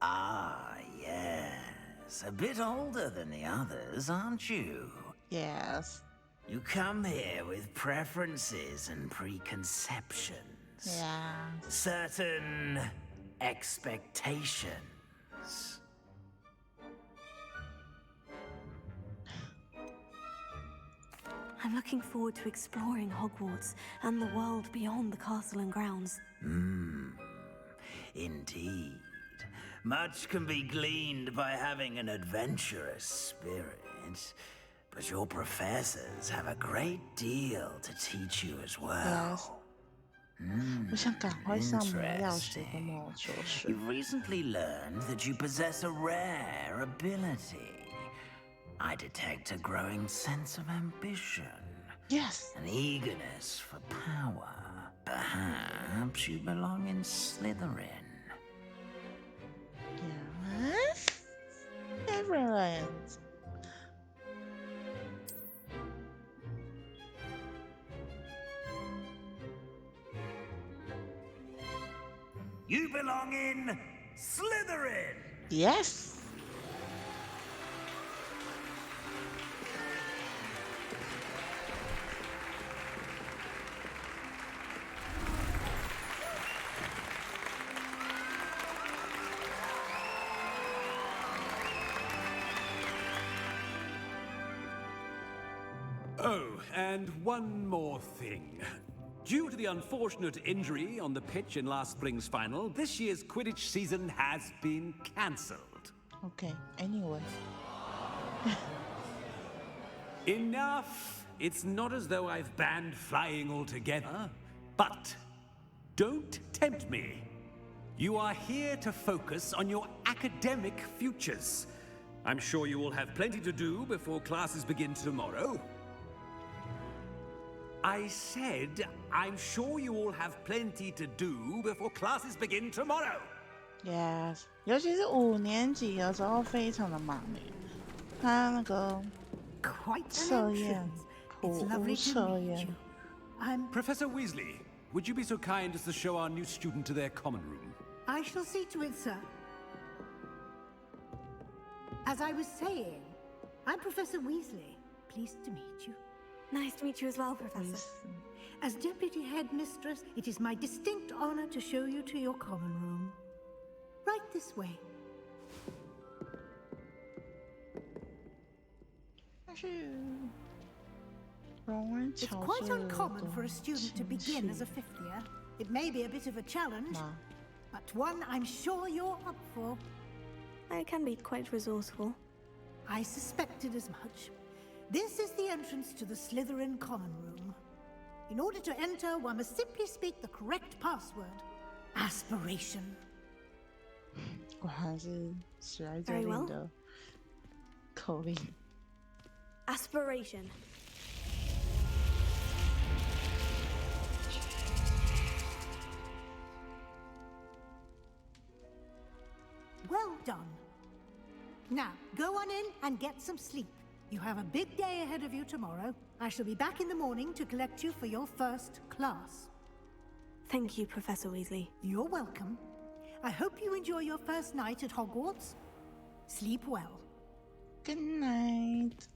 Speaker 11: Ah, yes. A bit older than the others, aren't you?
Speaker 1: Yes，
Speaker 11: You come here with preferences and preconceptions.
Speaker 1: yeah，
Speaker 11: Certain expectations.
Speaker 3: I'm looking forward to exploring Hogwarts and the world beyond the castle and grounds.
Speaker 11: Indeed. Much can be gleaned by having an adventurous spirit, but your professors have a great deal to teach you as well.
Speaker 1: Yes. 我想赶快上魔药学跟魔球水。
Speaker 11: You've recently learned that you possess a rare ability. I detect a growing sense of ambition.
Speaker 1: Yes.
Speaker 11: An eagerness for power. Perhaps you belong in Slytherin.
Speaker 1: Yes. Everyone.
Speaker 11: You belong in Slytherin!
Speaker 1: Yes.
Speaker 12: Oh, and one more thing. Due to the unfortunate injury on the pitch in last spring's final, this year's Quidditch season has been cancelled.
Speaker 1: Okay, anyway.
Speaker 12: Enough! It's not as though I've banned flying altogether. But don't tempt me. You are here to focus on your academic futures. I'm sure you will have plenty to do before classes begin tomorrow. I said, I'm sure you all have plenty to do before classes begin tomorrow.
Speaker 1: Yes， 尤其是5年级的时候非常的忙耶，他那个
Speaker 10: Quite
Speaker 1: 测
Speaker 10: an
Speaker 1: 验
Speaker 10: entrance.
Speaker 1: 普
Speaker 10: It's
Speaker 1: 屋
Speaker 10: lovely to
Speaker 1: 测
Speaker 10: meet
Speaker 1: 验
Speaker 10: you. I'm...
Speaker 12: Professor Weasley, would you be so kind as to show our new student to their common room?
Speaker 10: I shall see to it, sir. As I was saying, I'm Professor Weasley. Pleased to meet you.
Speaker 3: Nice to meet you as well, Professor.
Speaker 10: As Deputy Headmistress, it is my distinct honor to show you to your common room. Right this way.
Speaker 1: 但是荣恩
Speaker 10: It's
Speaker 1: 乔
Speaker 10: quite
Speaker 1: 治
Speaker 10: uncommon
Speaker 1: 的
Speaker 10: for a student to
Speaker 1: 亲
Speaker 10: begin
Speaker 1: 戚
Speaker 10: as a fifth year. It may be a bit of a challenge,
Speaker 1: 吗？
Speaker 10: but one I'm sure you're up for.
Speaker 3: I can be quite resourceful.
Speaker 10: I suspected as much. This is the entrance to the Slytherin common room. In order to enter, one must simply speak the correct password. Aspiration.
Speaker 1: 果然是史莱哲
Speaker 3: Very
Speaker 1: 林
Speaker 3: well.
Speaker 1: 的口令。
Speaker 3: Aspiration.
Speaker 10: Well done. Now, go on in and get some sleep. You have a big day ahead of you tomorrow. I shall be back in the morning to collect you for your first class.
Speaker 3: Thank you, Professor Weasley.
Speaker 10: You're welcome. I hope you enjoy your first night at Hogwarts. Sleep well.
Speaker 1: Good night.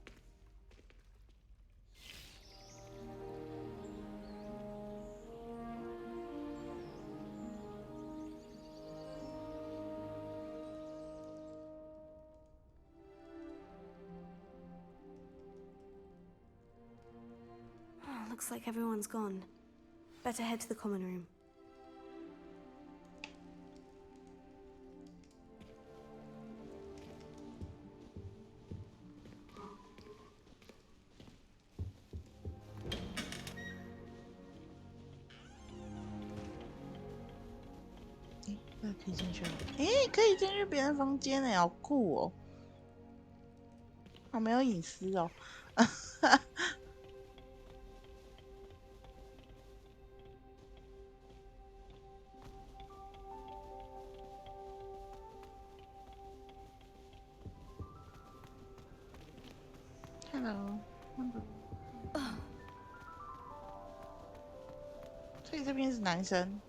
Speaker 3: Oh, looks like everyone's gone. Better head to the common room.
Speaker 1: Eh, 那可以进去吗？哎，可以进去别人房间呢，好酷哦！好没有隐私哦。Hello，所以这边是男生。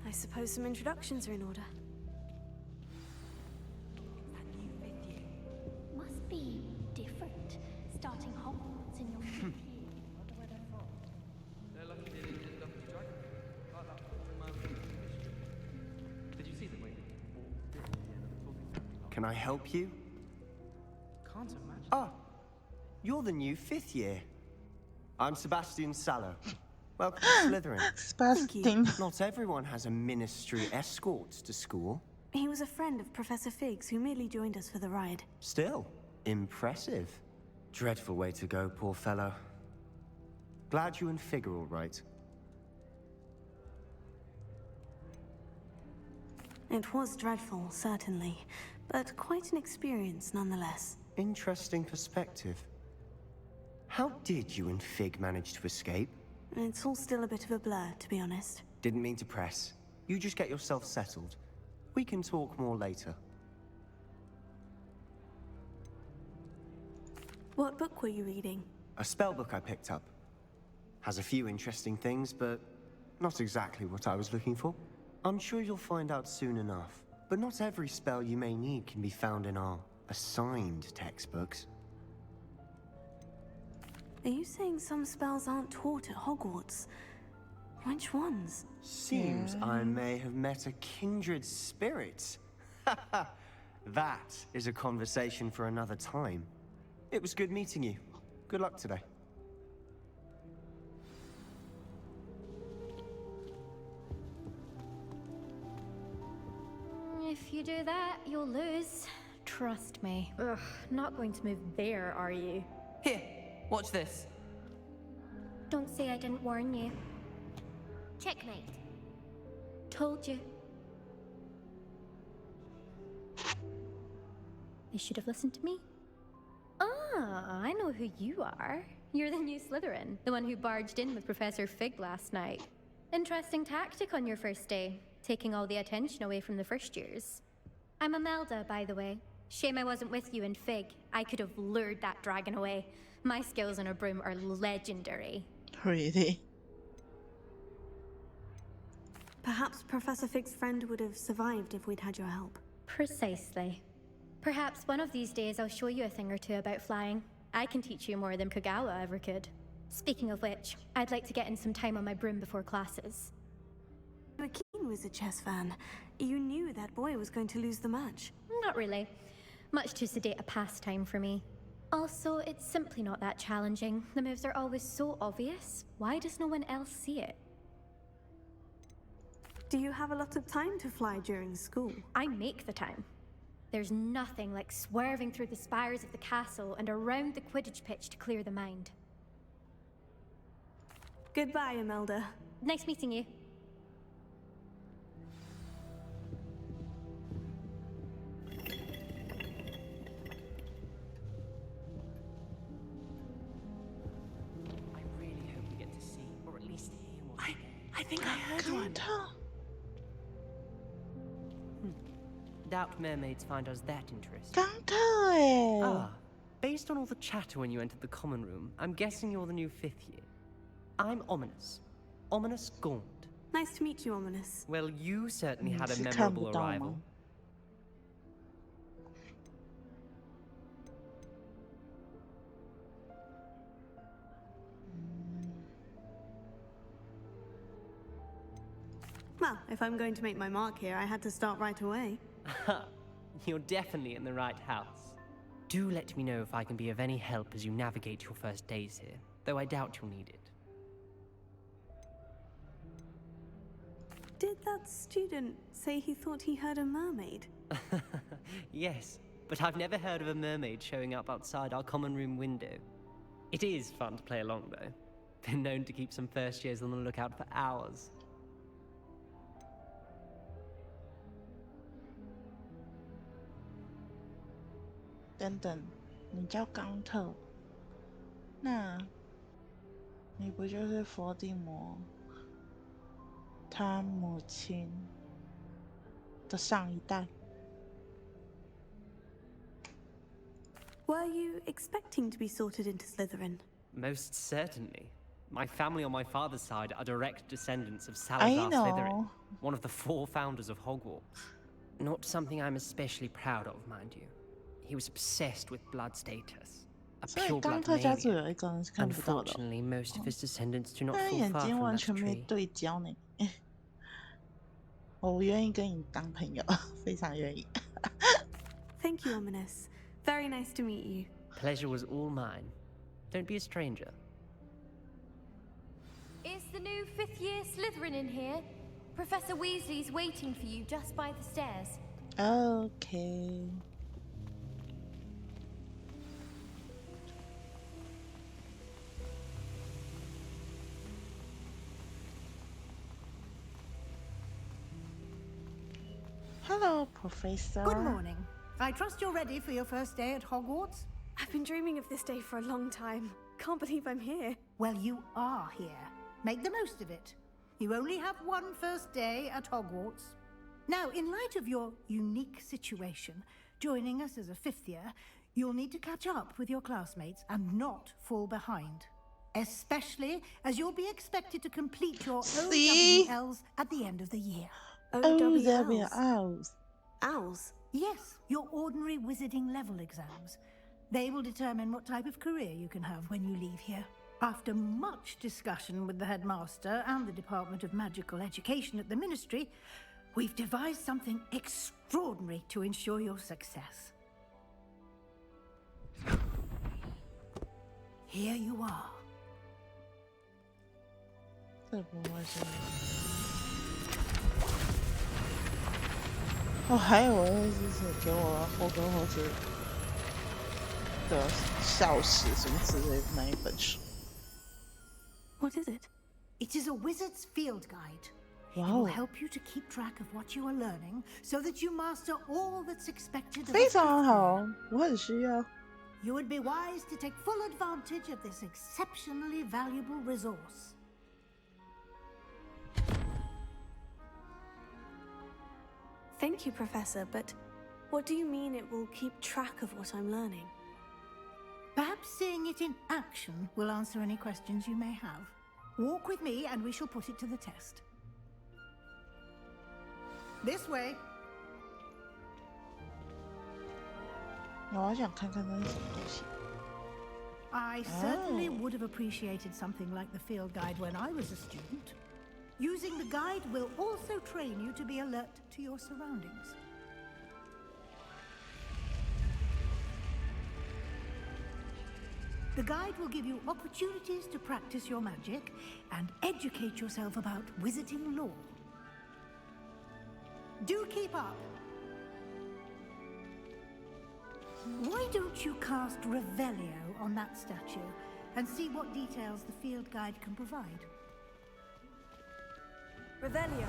Speaker 3: I suppose some introductions are in order.
Speaker 13: Must be different, starting Hogwarts in your fifth year.
Speaker 14: Did you see them, Wayne? Can I help you?
Speaker 15: Can't imagine.
Speaker 14: Oh, you're the new 5th year. I'm Sebastian Sallow. Welcome to Slytherin.
Speaker 1: Sebastian.
Speaker 14: Not everyone has a ministry escort to school.
Speaker 3: He was a friend of Professor Fig's who merely joined us for the ride.
Speaker 14: Still, impressive. Dreadful way to go, poor fellow. Glad you and Fig are all right.
Speaker 3: It was dreadful, certainly, but quite an experience nonetheless.
Speaker 14: Interesting perspective. How did you and Fig manage to escape?
Speaker 3: It's all still a bit of a blur, to be honest.
Speaker 14: Didn't mean to press. You just get yourself settled. We can talk more later.
Speaker 3: What book were you reading?
Speaker 14: A spell book I picked up. Has a few interesting things, but not exactly what I was looking for. I'm sure you'll find out soon enough. But not every spell you may need can be found in our assigned textbooks.
Speaker 3: Are you saying some spells aren't taught at Hogwarts? Which ones?
Speaker 14: Seems I may have met a kindred spirit. That is a conversation for another time. It was good meeting you. Good luck today.
Speaker 13: If you do that, you'll lose. Trust me. Ugh, not going to move there, are you?
Speaker 15: Here, watch this.
Speaker 13: Don't say I didn't warn you. Checkmate. Told you. They should have listened to me. Ah, I know who you are. You're the new Slytherin, the one who barged in with Professor Fig last night. Interesting tactic on your first day, taking all the attention away from the first years. I'm Imelda, by the way. Shame I wasn't with you in Fig. I could have lured that dragon away. My skills on a broom are legendary.
Speaker 1: Really?
Speaker 3: Perhaps Professor Fig's friend would have survived if we'd had your help.
Speaker 13: Precisely. Perhaps one of these days I'll show you a thing or two about flying. I can teach you more than Kogawa ever could. Speaking of which, I'd like to get in some time on my broom before classes.
Speaker 3: You were keen Wizard chess fan. You knew that boy was going to lose the match.
Speaker 13: Not really. Much too sedate a pastime for me. Also, it's simply not that challenging. The moves are always so obvious. Why does no one else see it?
Speaker 3: Do you have a lot of time to fly during school?
Speaker 13: I make the time. There's nothing like swerving through the spires of the castle and around the Quidditch pitch to clear the mind.
Speaker 3: Goodbye, Imelda.
Speaker 13: Nice meeting you.
Speaker 15: I really hope we get to see, or at least hear what I think I heard one. Doubt mermaids find us that interesting. Ah, based on all the chatter when you entered the common room, I'm guessing you're the new 5th year. I'm Ominous. Ominous Gaunt.
Speaker 3: Nice to meet you, Ominous.
Speaker 15: Well, you certainly had a memorable arrival.
Speaker 3: Well, if I'm going to make my mark here, I had to start right away.
Speaker 15: You're definitely in the right house. Do let me know if I can be of any help as you navigate your first days here, though I doubt you'll need it.
Speaker 3: Did that student say he thought he heard a mermaid?
Speaker 15: Yes, but I've never heard of a mermaid showing up outside our common room window. It is fun to play along, though. Been known to keep some first years on the lookout for hours.
Speaker 1: 你叫冈特，那你不就是伏地魔他母亲的上一代？
Speaker 3: Were you expecting to be sorted into Slytherin?
Speaker 15: Most certainly. My family on my father's side are direct descendants of Salazar Slytherin, one of the 4 founders of Hogwarts. Not something I'm especially proud of, mind you. He was obsessed with blood status. A pure blood maniac. Unfortunately, most of his descendants do not fall far from that tree.
Speaker 1: 对焦呢。我愿意跟你当朋友，非常愿意。
Speaker 3: Thank you, Ominous. Very nice to meet you.
Speaker 15: Pleasure was all mine. Don't be a stranger.
Speaker 13: Is the new fifth-year Slytherin in here? Professor Weasley's waiting for you just by the stairs.
Speaker 1: Okay. Hello, Professor.
Speaker 10: Good morning. I trust you're ready for your first day at Hogwarts?
Speaker 3: I've been dreaming of this day for a long time. Can't believe I'm here.
Speaker 10: Well, you are here. Make the most of it. You only have one first day at Hogwarts. Now, in light of your unique situation, joining us as a fifth year, you'll need to catch up with your classmates and not fall behind. Especially as you'll be expected to complete your OWLs at the end of the year.
Speaker 3: OWLs? Owls?
Speaker 10: Yes, your ordinary wizarding level exams. They will determine what type of career you can have when you leave here. After much discussion with the headmaster and the Department of Magical Education at the Ministry, we've devised something extraordinary to ensure your success. Here you are.
Speaker 1: 这不会是哦，还有就是给我霍格华兹的校史什么之类的那一本书。
Speaker 3: What is it?
Speaker 10: It is a wizard's field guide.
Speaker 1: Wow.
Speaker 10: It will help you to keep track of what you are learning so that you master all that's expected of you.
Speaker 1: 非常好，我很需要。
Speaker 10: You would be wise to take full advantage of this exceptionally valuable resource.
Speaker 3: Thank you, Professor, but what do you mean it will keep track of what I'm learning?
Speaker 10: Perhaps seeing it in action will answer any questions you may have. Walk with me and we shall put it to the test. This way.
Speaker 1: 我想看看那是什么东西。
Speaker 10: I certainly would have appreciated something like the field guide when I was a student. Using the guide will also train you to be alert to your surroundings. The guide will give you opportunities to practice your magic and educate yourself about wizarding lore. Do keep up! Why don't you cast Revelio on that statue and see what details the field guide can provide?
Speaker 3: Revelio.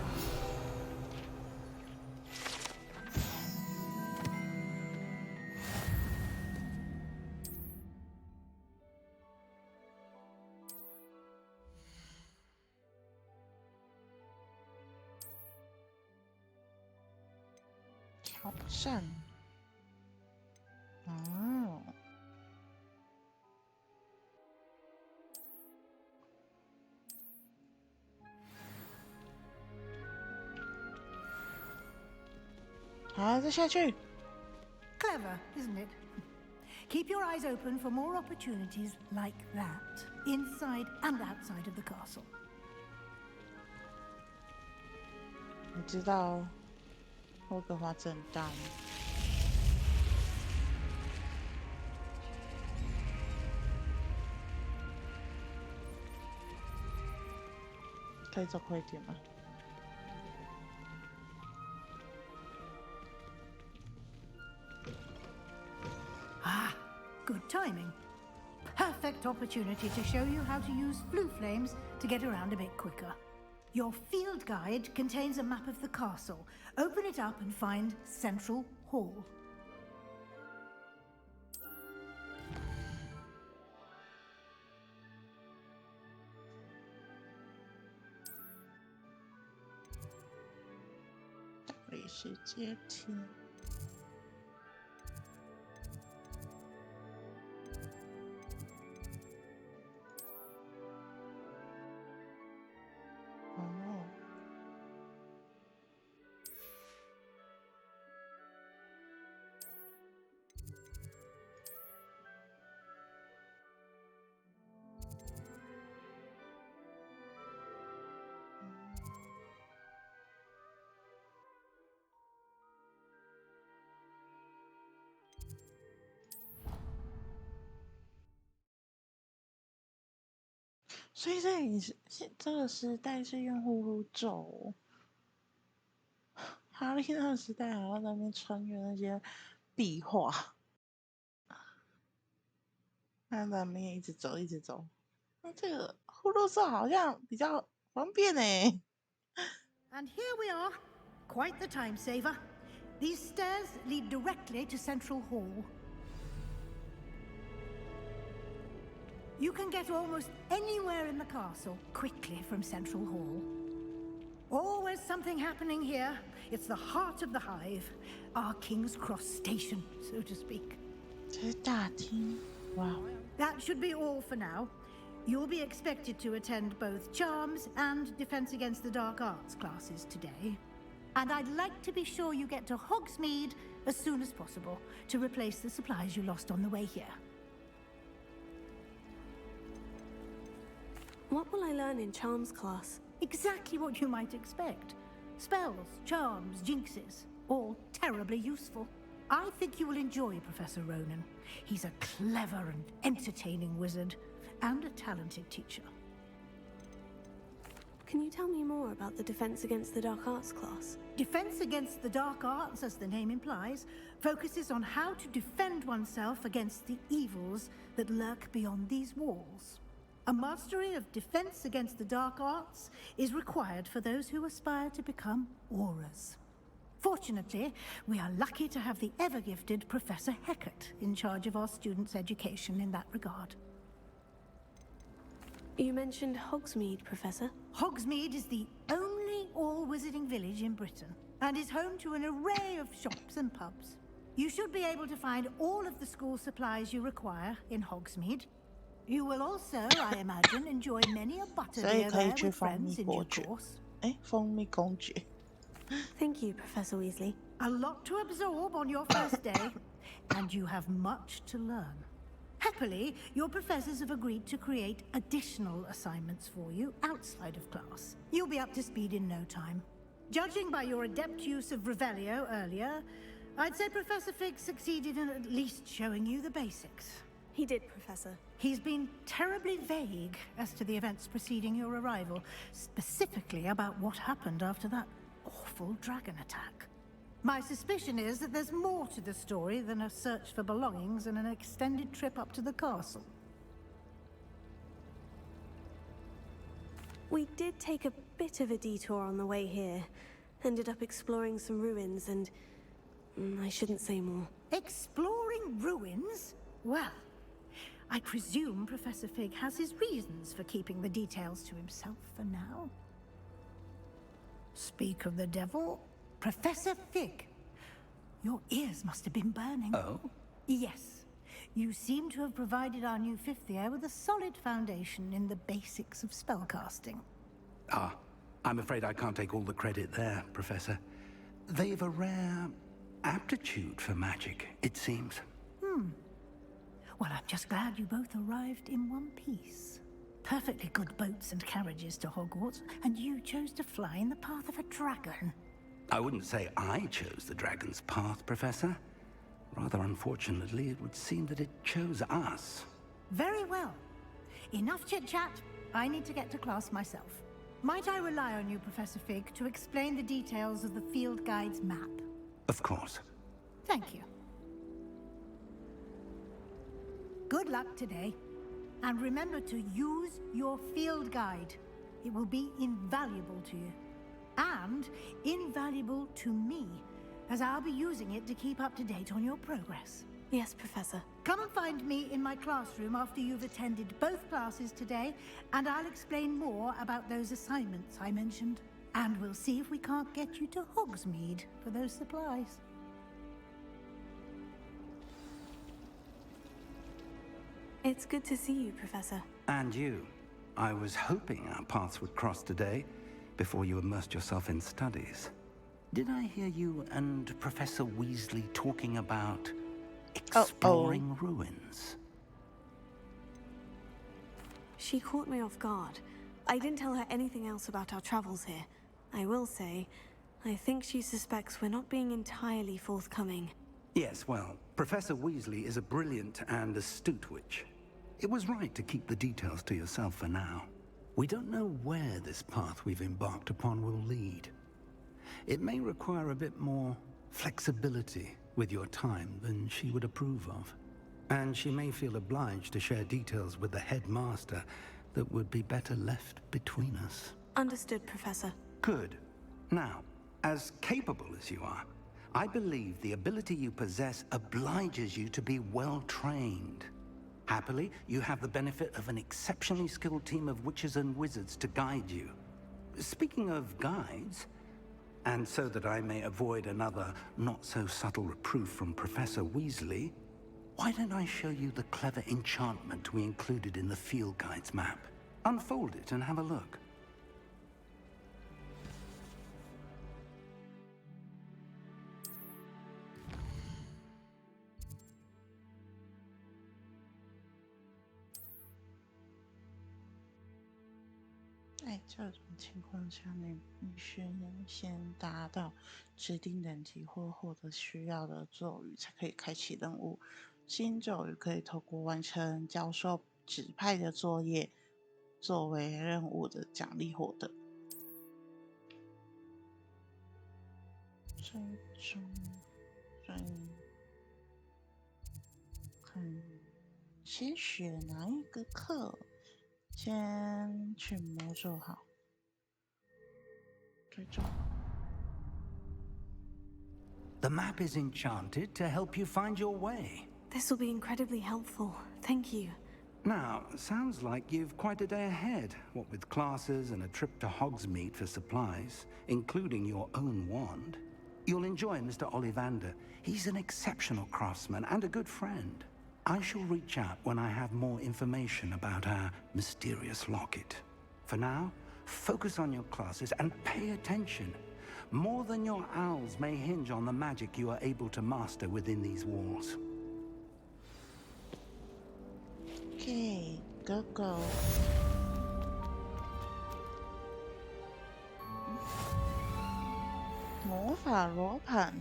Speaker 1: Oh. 好，再下去。
Speaker 10: Clever, isn't it? Keep your eyes open for more opportunities like that, inside and outside of the castle.
Speaker 1: 你知道霍格华兹很大吗？可以走快一点吗？
Speaker 10: Ah, good timing. Perfect opportunity to show you how to use blue flames to get around a bit quicker. Your field guide contains a map of the castle. Open it up and find Central Hall.
Speaker 1: 所以这个时代是用呼噜咒哦。哈利那个时代还要在那边穿越那些壁画，他在那边一直走一直走。那这个呼噜咒好像比较方便欸。
Speaker 10: And here we are. Quite the time saver. These stairs lead directly to Central Hall. You can get almost anywhere in the castle quickly from Central Hall. Always something happening here. It's the heart of the hive, our King's Cross station, so to speak.
Speaker 1: 这是大厅，哇！
Speaker 10: That should be all for now. You'll be expected to attend both Charms and Defense Against the Dark Arts classes today. And I'd like to be sure you get to Hogsmeade as soon as possible to replace the supplies you lost on the way here.
Speaker 3: What will I learn in Charms class?
Speaker 10: Exactly what you might expect. Spells, charms, jinxes, all terribly useful. I think you will enjoy Professor Ronan. He's a clever and entertaining wizard, and a talented teacher.
Speaker 3: Can you tell me more about the Defense Against the Dark Arts class?
Speaker 10: Defense Against the Dark Arts, as the name implies, focuses on how to defend oneself against the evils that lurk beyond these walls. A mastery of Defense Against the Dark Arts is required for those who aspire to become auras. Fortunately, we are lucky to have the ever-gifted Professor Hecat in charge of our students' education in that regard.
Speaker 3: You mentioned Hogsmeade, Professor.
Speaker 10: Hogsmeade is the only all-wizarding village in Britain, and is home to an array of shops and pubs. You should be able to find all of the school supplies you require in Hogsmeade. You will also, I imagine, enjoy many a butterbeer there with friends in due course.
Speaker 1: 蜂蜜公爵。
Speaker 3: Thank you, Professor Weasley.
Speaker 10: A lot to absorb on your first day, and you have much to learn. Happily, your professors have agreed to create additional assignments for you outside of class. You'll be up to speed in no time. Judging by your adept use of Revelio earlier, I'd say Professor Fig succeeded in at least showing you the basics.
Speaker 3: He did, Professor.
Speaker 10: He's been terribly vague as to the events preceding your arrival, specifically about what happened after that awful dragon attack. My suspicion is that there's more to the story than a search for belongings and an extended trip up to the castle.
Speaker 3: We did take a bit of a detour on the way here. Ended up exploring some ruins and... I shouldn't say more.
Speaker 10: Exploring ruins? Well, I presume Professor Fig has his reasons for keeping the details to himself for now. Speak of the devil, Professor Fig. Your ears must have been burning.
Speaker 12: Oh?
Speaker 10: Yes. You seem to have provided our new fifth year with a solid foundation in the basics of spellcasting.
Speaker 12: Ah, I'm afraid I can't take all the credit there, Professor. They've a rare aptitude for magic, it seems.
Speaker 10: Well, I'm just glad you both arrived in one piece. Perfectly good boats and carriages to Hogwarts, and you chose to fly in the path of a dragon.
Speaker 12: I wouldn't say I chose the dragon's path, Professor. Rather unfortunately, it would seem that it chose us.
Speaker 10: Very well. Enough chit-chat. I need to get to class myself. Might I rely on you, Professor Fig, to explain the details of the field guide's map?
Speaker 12: Of course.
Speaker 10: Thank you. Good luck today. And remember to use your field guide. It will be invaluable to you. And invaluable to me, as I'll be using it to keep up to date on your progress.
Speaker 3: Yes, Professor.
Speaker 10: Come and find me in my classroom after you've attended both classes today, and I'll explain more about those assignments I mentioned. And we'll see if we can't get you to Hogsmeade for those supplies.
Speaker 3: It's good to see you, Professor.
Speaker 12: And you. I was hoping our paths would cross today, before you immersed yourself in studies. Did I hear you and Professor Weasley talking about exploring ruins?
Speaker 3: She caught me off guard. I didn't tell her anything else about our travels here. I will say, I think she suspects we're not being entirely forthcoming.
Speaker 12: Yes, well, Professor Weasley is a brilliant and astute witch. It was right to keep the details to yourself for now. We don't know where this path we've embarked upon will lead. It may require a bit more flexibility with your time than she would approve of. And she may feel obliged to share details with the headmaster that would be better left between us.
Speaker 3: Understood, Professor.
Speaker 12: Good. Now, as capable as you are, I believe the ability you possess obliges you to be well trained. Happily, you have the benefit of an exceptionally skilled team of witches and wizards to guide you. Speaking of guides, and so that I may avoid another not-so-subtle reproof from Professor Weasley, why don't I show you the clever enchantment we included in the field guide's map? Unfold it and have a look.
Speaker 1: 这种情况下，你必须能先达到指定等级或获得需要的咒语，才可以开启任务。新咒语可以透过完成教授指派的作业，作为任务的奖励获得。先选哪一个课？先去魔咒好。追踪。
Speaker 12: The map is enchanted to help you find your way.
Speaker 3: This will be incredibly helpful. Thank you.
Speaker 12: Now, sounds like you've quite a day ahead, what with classes and a trip to Hogsmeade for supplies, including your own wand. You'll enjoy Mr. Ollivander. He's an exceptional craftsman and a good friend. I shall reach out when I have more information about our mysterious locket. For now, focus on your classes and pay attention. More than your owls may hinge on the magic you are able to master within these walls.
Speaker 1: Okay, go. 魔法罗盘。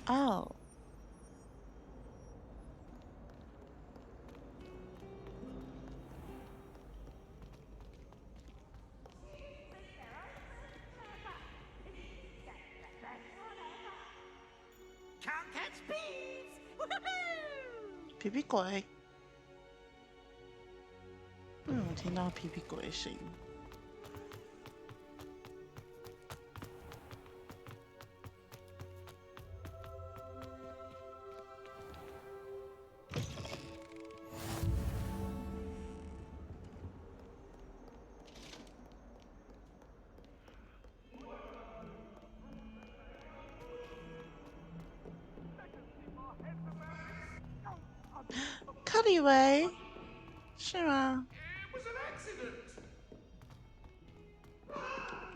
Speaker 1: 哦。皮皮鬼，为什么听到皮皮鬼的声音？克里维是吗？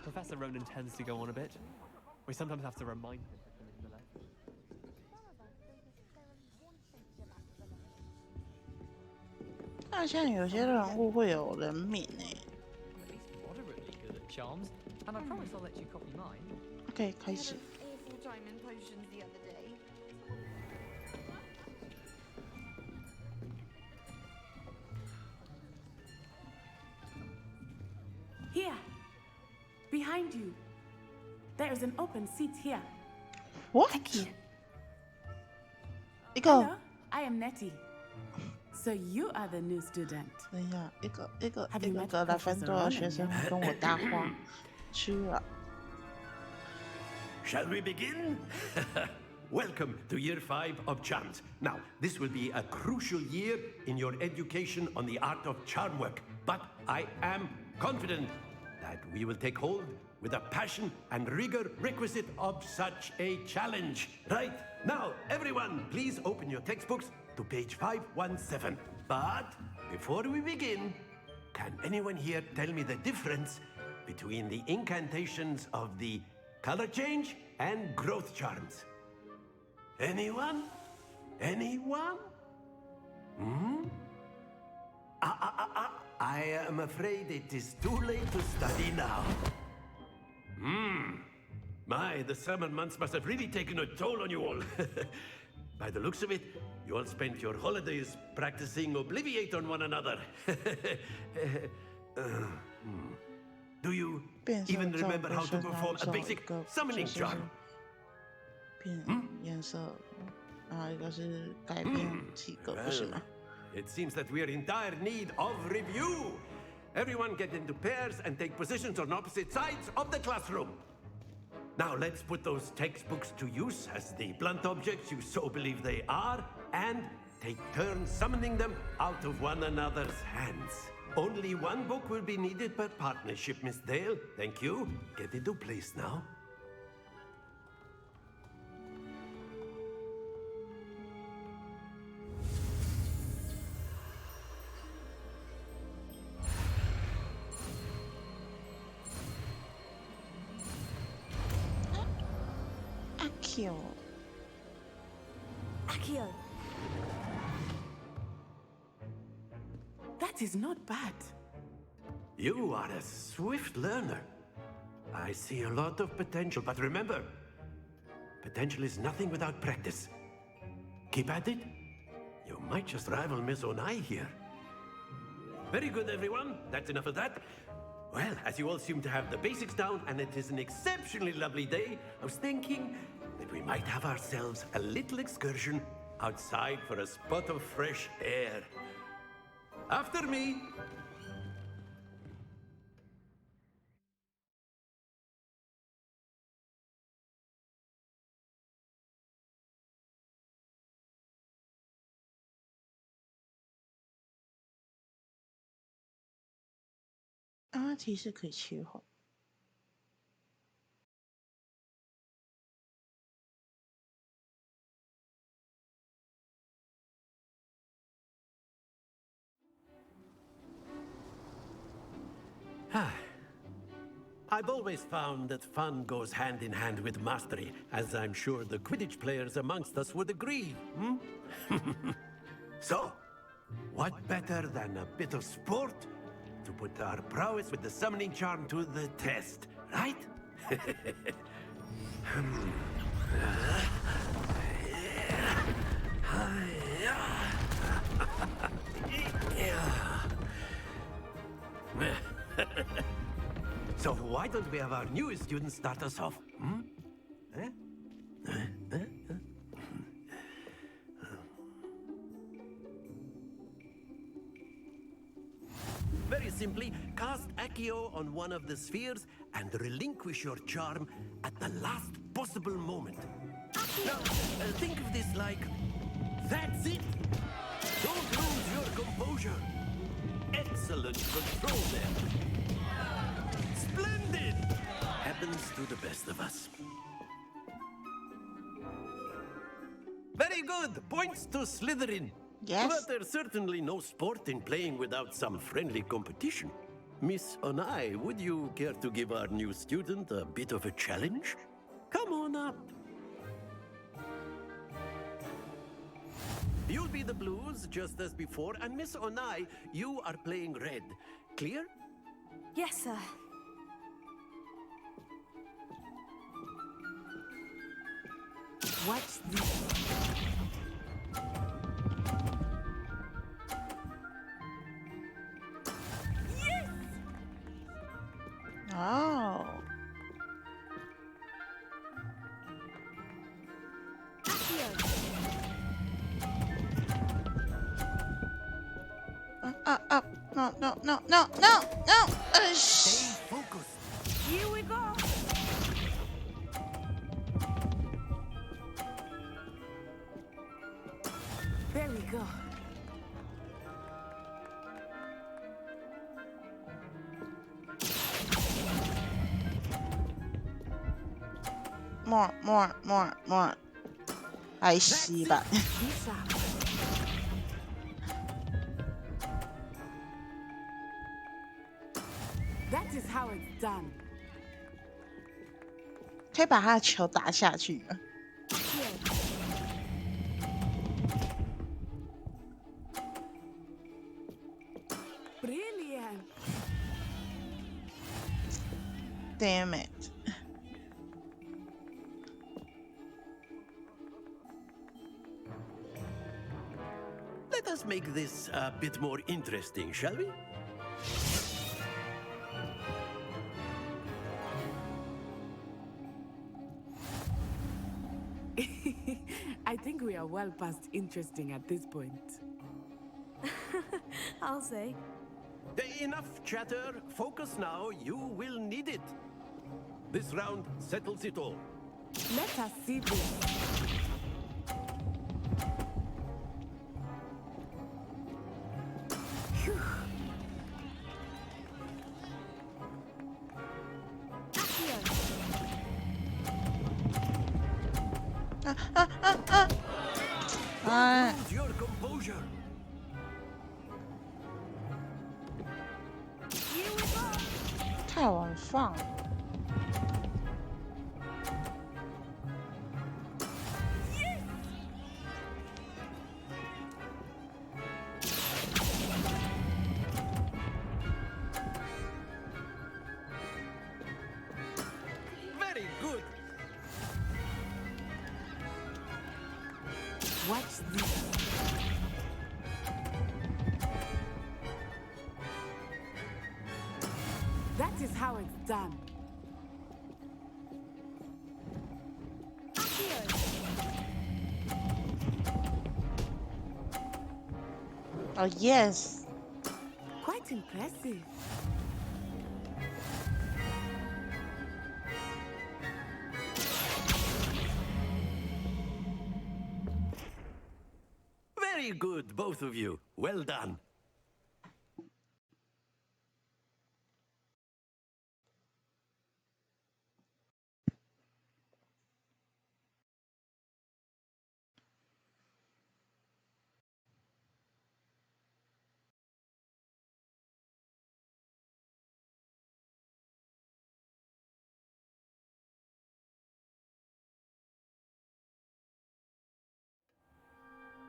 Speaker 15: Professor Ronan tends to go on a bit. We sometimes have to remind him to finish the lesson.
Speaker 1: 好像有些人物会有人名诶。
Speaker 15: Moderately good at charms, and I promise I'll let you copy mine.
Speaker 1: OK， 开始。
Speaker 16: Here, behind you. There is an open seat here.
Speaker 1: What?
Speaker 16: Thank you.
Speaker 1: Hello,
Speaker 16: I am Nettie. So you are the new student.
Speaker 1: 等一下，一个来分多的学生跟我搭话，去了。
Speaker 8: Shall we begin? Welcome to Year 5 of Charms. Now, this will be a crucial year in your education on the art of charm work, but I am confident that we will take hold with the passion and rigor requisite of such a challenge. Right, now, everyone, please open your textbooks to page 517. But before we begin, can anyone here tell me the difference between the incantations of the color change and growth charms? Anyone? Anyone? I am afraid it is too late to study now. My, the summer months must have really taken a toll on you all. By the looks of it, You all spent your holidays practicing Obliviate on one another. Do you even remember how to perform a basic summoning charm?
Speaker 1: 变颜色，然后一个是改变几个，不是吗？
Speaker 8: It seems that we are in dire need of review. Everyone get into pairs and take positions on opposite sides of the classroom. Now let's put those textbooks to use as the blunt objects you so believe they are, and take turns summoning them out of one another's hands. Only one book will be needed per partnership, Miss Dale. Thank you. Get into place now.
Speaker 3: Akio.
Speaker 16: That is not bad.
Speaker 8: You are a swift learner. I see a lot of potential, but remember, potential is nothing without practice. Keep at it. You might just rival Miss Onai here. Very good, everyone. That's enough of that. Well, as you all seem to have the basics down, and it is an exceptionally lovely day, I was thinking that we might have ourselves a little excursion outside for a spot of fresh air. After me.
Speaker 1: 啊，提示可以切换。
Speaker 8: I've always found that fun goes hand in hand with mastery, as I'm sure the Quidditch players amongst us would agree. So, what better than a bit of sport to put our prowess with the summoning charm to the test, right? So why don't we have our newest student start us off? Very simply, cast Accio on one of the spheres and relinquish your charm at the last possible moment. Now, think of this like, that's it! Don't lose your composure. Excellent control there. Splendid! Happens to the best of us. Very good! Points to Slytherin.
Speaker 1: Yes.
Speaker 8: But there's certainly no sport in playing without some friendly competition. Miss Onai, would you care to give our new student a bit of a challenge? Come on up. You'll be the blues, just as before, and Miss Onai, you are playing red. Clear?
Speaker 3: Yes, sir.
Speaker 16: What's this?
Speaker 3: Yes!
Speaker 1: Oh. Up. No.
Speaker 8: Stay focused.
Speaker 16: Here we go. There we go.
Speaker 1: More. I see that.
Speaker 16: This up. That is how it's done.
Speaker 1: 可以把他的球打下去吗？
Speaker 16: Brilliant.
Speaker 1: Damn it.
Speaker 8: Let's make this a bit more interesting, shall we?
Speaker 16: I think we are well past interesting at this point.
Speaker 3: I'll say.
Speaker 8: Enough chatter. Focus now. You will need it. This round settles it all.
Speaker 16: Let us see this. Phew.
Speaker 8: Hold your composure.
Speaker 1: 太晚放。
Speaker 8: Very good.
Speaker 16: Watch this. That is how it's done.
Speaker 1: Oh, yes.
Speaker 16: Quite impressive.
Speaker 8: Very good, both of you. Well done.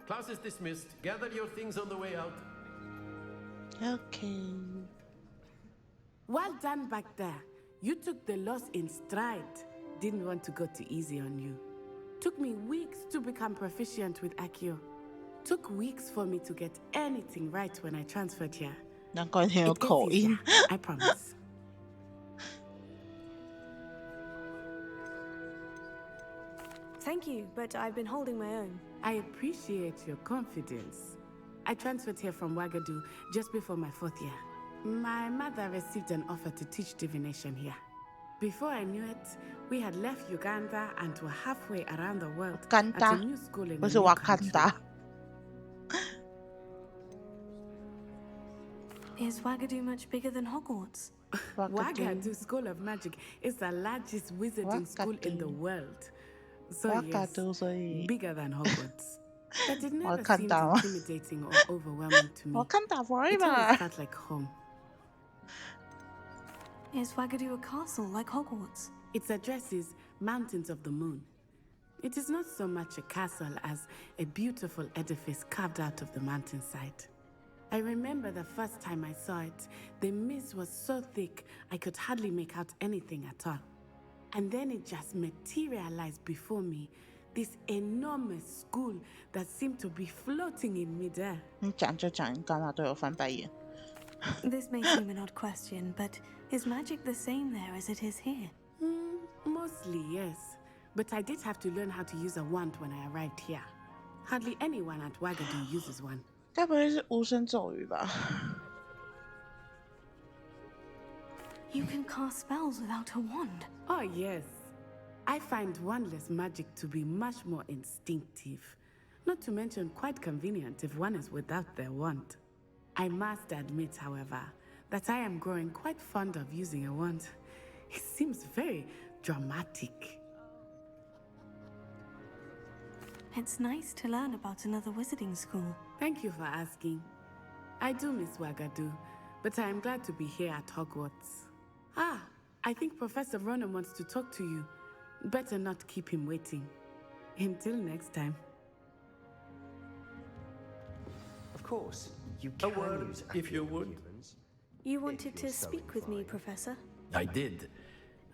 Speaker 8: Class is dismissed. Gather your things on the way out.
Speaker 1: Okay.
Speaker 16: Well done back there. You took the loss in stride. Didn't want to go too easy on you. Took me weeks to become proficient with Accio. Took weeks for me to get anything right when I transferred here.
Speaker 1: 难怪你有口音。
Speaker 16: I promise.
Speaker 3: Thank you, but I've been holding my own.
Speaker 16: I appreciate your confidence. I transferred here from Ouagadougou just before my 4th year. My mother received an offer to teach divination here. Before I knew it, we had left Uganda and were halfway around the world at a new school in a new country.
Speaker 3: Is Ouagadougou much bigger than Hogwarts?
Speaker 16: Ouagadougou School of Magic is the largest wizarding school in the world. So yes, bigger than Hogwarts. But it never seemed intimidating or overwhelming to me. It always felt like home.
Speaker 3: Is Ouagadougou a castle like Hogwarts?
Speaker 16: Its address is Mountains of the Moon. It is not so much a castle as a beautiful edifice carved out of the mountainside. I remember the first time I saw it, the mist was so thick I could hardly make out anything at all. And then it just materialized before me, this enormous school that seemed to be floating in midair.
Speaker 3: This may seem an odd question, but is magic the same there as it is here?
Speaker 16: Mostly, yes. But I did have to learn how to use a wand when I arrived here. Hardly anyone at Ouagadougou uses one.
Speaker 1: 该不会是无声咒语吧？
Speaker 3: You can cast spells without a wand.
Speaker 16: Oh, yes. I find wandless magic to be much more instinctive. Not to mention quite convenient if one is without their wand. I must admit, however, that I am growing quite fond of using a wand. It seems very dramatic.
Speaker 3: It's nice to learn about another wizarding school.
Speaker 16: Thank you for asking. I do miss Ouagadougou, but I am glad to be here at Hogwarts. Ah, I think Professor Ronan wants to talk to you. Better not keep him waiting. Until next time.
Speaker 14: Of course, you can use
Speaker 8: if you would.
Speaker 3: You wanted to speak with me, Professor?
Speaker 8: I did.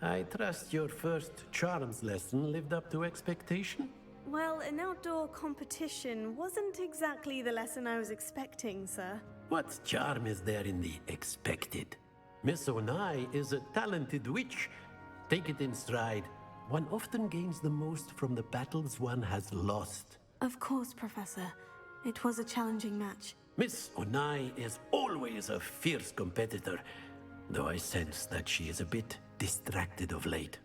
Speaker 8: I trust your first charms lesson lived up to expectation.
Speaker 3: Well, an outdoor competition wasn't exactly the lesson I was expecting, sir.
Speaker 8: What charm is there in the expected? Miss Onai is a talented witch. Take it in stride. One often gains the most from the battles one has lost.
Speaker 3: Of course, Professor. It was a challenging match.
Speaker 8: Miss Onai is always a fierce competitor, though I sense that she is a bit distracted of late.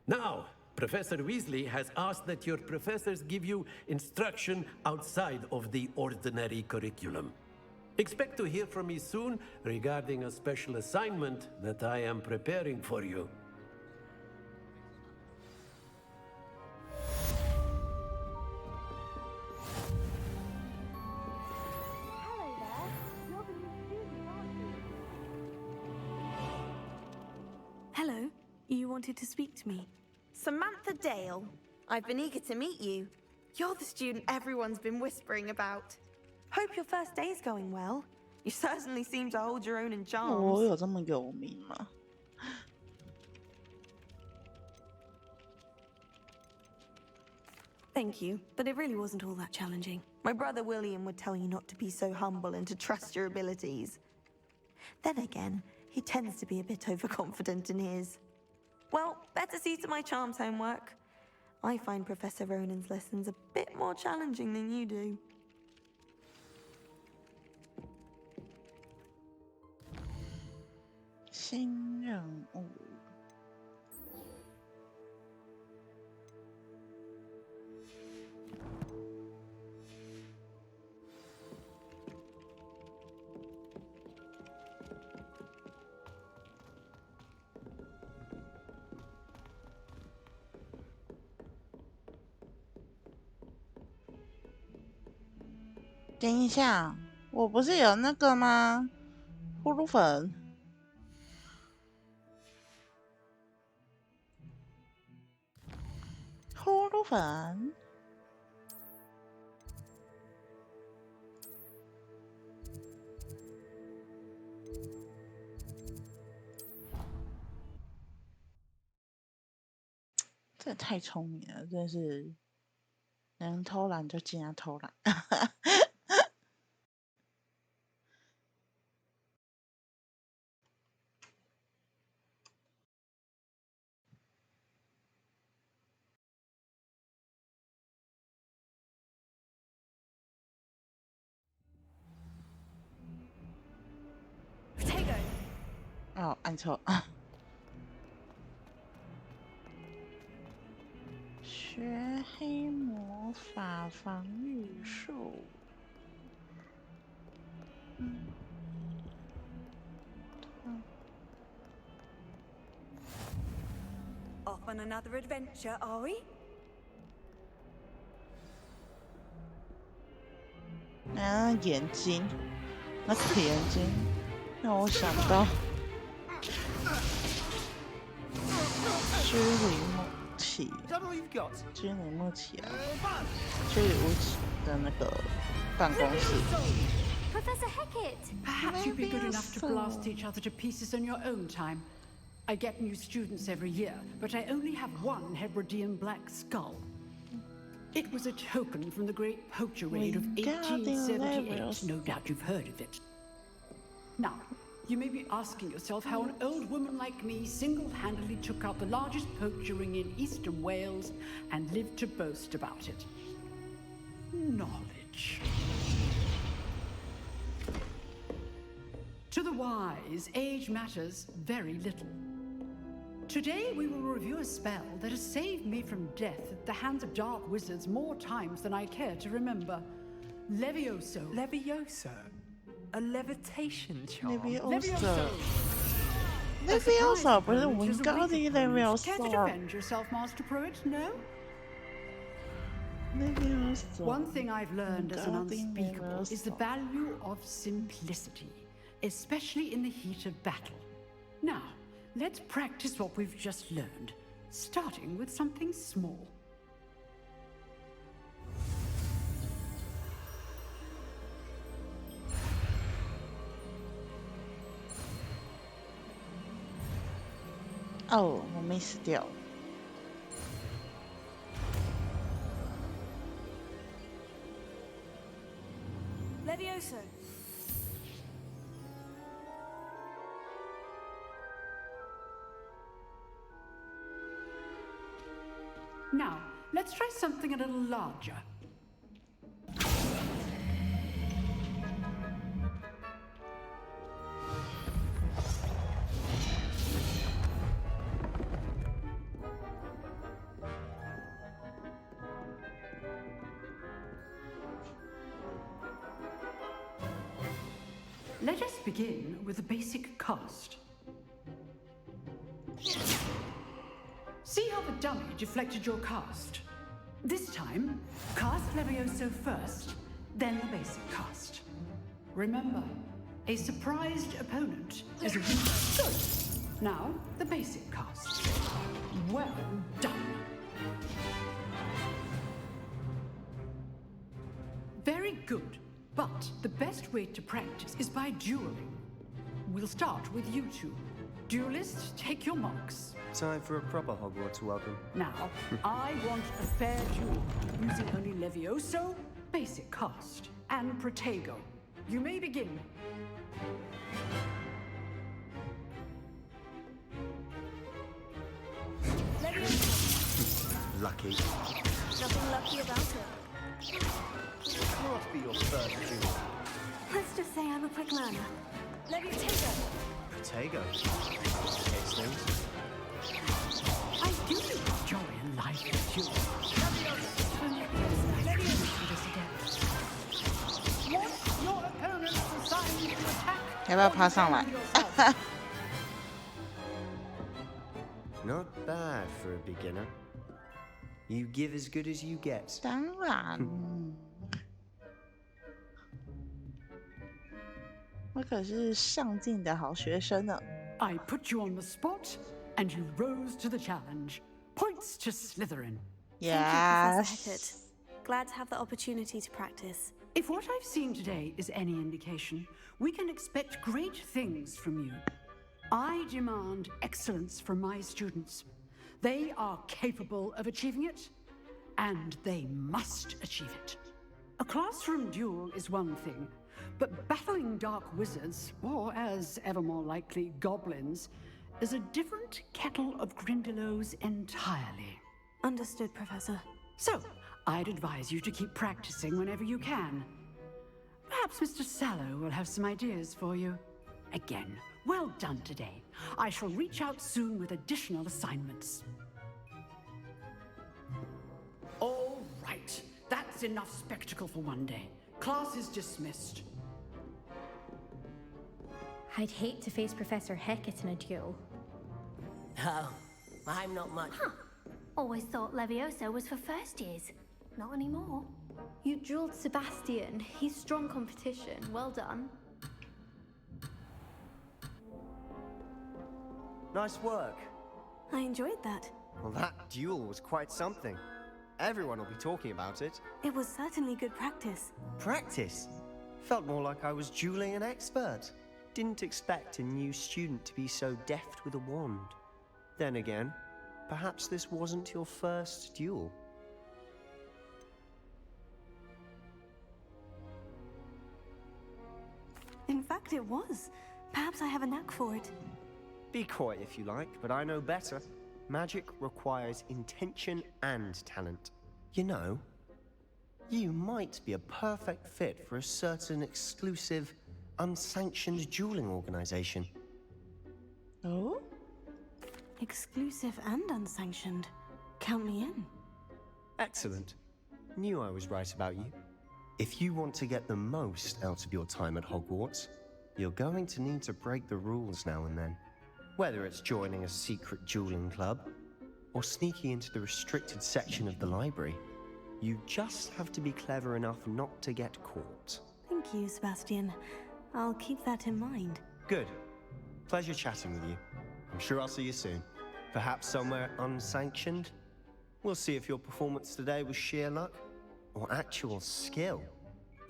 Speaker 8: Now, Professor Weasley has asked that your professors give you instruction outside of the ordinary curriculum. Expect to hear from me soon regarding a special assignment that I am preparing for you.
Speaker 3: Hello there. You're the new student, aren't you? Hello. You wanted to speak to me?
Speaker 17: Samantha Dale. I've been eager to meet you. You're the student everyone's been whispering about. Hope your first day's going well. You certainly seem to hold your own in charms.
Speaker 1: 我有这么有名吗？
Speaker 3: Thank you, but it really wasn't all that challenging.
Speaker 17: My brother William would tell you not to be so humble and to trust your abilities. Then again, he tends to be a bit overconfident in his. Well, better see to my charms homework. I find Professor Ronan's lessons a bit more challenging than you do.
Speaker 1: New 任务。等一下，我不是有那个吗？呼噜粉。呼噜粉。这太聪明了，真是能偷懒就尽量偷懒。哦，按错。学黑魔法防御术。
Speaker 17: Off on another adventure, are we?
Speaker 1: 啊，眼睛，那个眼睛让我想到居里木起，居里木起啊，居里木起的那个办公室。
Speaker 13: Professor Hecat!
Speaker 18: Perhaps you'd be good enough to blast each other to pieces in your own time. I get new students every year, but I only have one Hebridean black skull. It was a token from the great poacher raid of 1878. No doubt you've heard of it. Now, you may be asking yourself how an old woman like me single-handedly took out the largest poacher ring in eastern Wales and lived to boast about it. Knowledge. To the wise, age matters very little. Today we will review a spell that has saved me from death at the hands of dark wizards more times than I care to remember. Levioso.
Speaker 19: Levioso? A levitation charm?
Speaker 1: Levioso. Levioso 不是文高的 Levioso。
Speaker 18: Care to defend yourself, Master Pruitt? No?
Speaker 1: Levioso.
Speaker 18: One thing I've learned as an unspeakable is the value of simplicity, especially in the heat of battle. Now, let's practice what we've just learned, starting with something small.
Speaker 1: Oh, 我没死掉。
Speaker 3: so.
Speaker 18: Now, let's try something a little larger. Let us begin with the basic cast. See how the dummy deflected your cast? This time, cast Levioso first, then the basic cast. Remember, a surprised opponent is a weak. Good. Now, the basic cast. Well done. Very good. But the best way to practice is by dueling. We'll start with you two. Duelists, take your marks.
Speaker 14: Time for a proper Hogwarts welcome.
Speaker 18: Now, I want a fair duel, using only Levioso, basic cast, and Protego. You may begin.
Speaker 14: Lucky.
Speaker 3: Nothing lucky about it.
Speaker 14: Must be your first duel.
Speaker 3: Let's just say I'm a quick learner. Levioso.
Speaker 14: Protego. Case things.
Speaker 18: I do enjoy a lively duel. Once your opponent is assigned to attack,
Speaker 1: 要不要爬上来？
Speaker 14: Not bad for a beginner. You give as good as you get.
Speaker 1: 当然，我可是上进的好学生呢。
Speaker 18: I put you on the spot, and you rose to the challenge. Points to Slytherin.
Speaker 1: Yes.
Speaker 3: Thank you, Professor Hecat. Glad to have the opportunity to practice.
Speaker 18: If what I've seen today is any indication, we can expect great things from you. I demand excellence from my students. They are capable of achieving it, and they must achieve it. A classroom duel is one thing, but battling dark wizards, or as ever more likely, goblins, is a different kettle of Grindylows entirely.
Speaker 3: Understood, Professor.
Speaker 18: So, I'd advise you to keep practicing whenever you can. Perhaps Mr. Sallow will have some ideas for you. Again, well done today. I shall reach out soon with additional assignments. All right, that's enough spectacle for one day. Class is dismissed.
Speaker 13: I'd hate to face Professor Hecat in a duel.
Speaker 20: Oh, I'm not much.
Speaker 3: Huh. Always thought Levioso was for first years. Not anymore.
Speaker 13: You dueled Sebastian. He's strong competition. Well done.
Speaker 14: Nice work.
Speaker 3: I enjoyed that.
Speaker 14: Well, that duel was quite something. Everyone will be talking about it.
Speaker 3: It was certainly good practice.
Speaker 14: Practice? Felt more like I was dueling an expert. Didn't expect a new student to be so deft with a wand. Then again, perhaps this wasn't your first duel.
Speaker 3: In fact, it was. Perhaps I have a knack for it.
Speaker 14: Be coy if you like, but I know better. Magic requires intention and talent. You know, you might be a perfect fit for a certain exclusive, unsanctioned dueling organization.
Speaker 1: Oh?
Speaker 3: Exclusive and unsanctioned. Count me in.
Speaker 14: Excellent. Knew I was right about you. If you want to get the most out of your time at Hogwarts, you're going to need to break the rules now and then. Whether it's joining a secret dueling club, or sneaking into the restricted section of the library, you just have to be clever enough not to get caught.
Speaker 3: Thank you, Sebastian. I'll keep that in mind.
Speaker 14: Good. Pleasure chatting with you. I'm sure I'll see you soon. Perhaps somewhere unsanctioned? We'll see if your performance today was sheer luck or actual skill.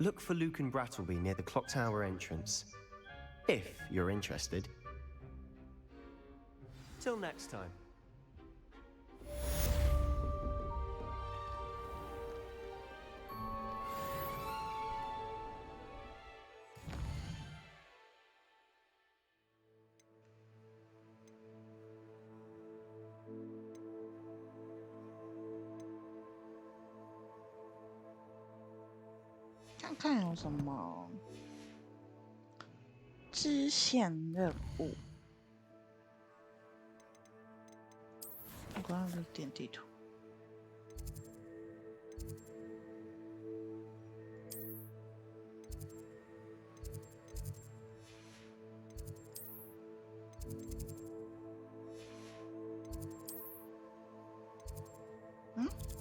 Speaker 14: Look for Luke and Brattleby near the clock tower entrance, if you're interested. Till next time.
Speaker 1: 看有什么支线任务。我刚刚是点地图。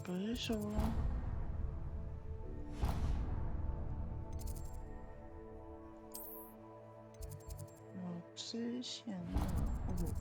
Speaker 1: 不是说有支线任务。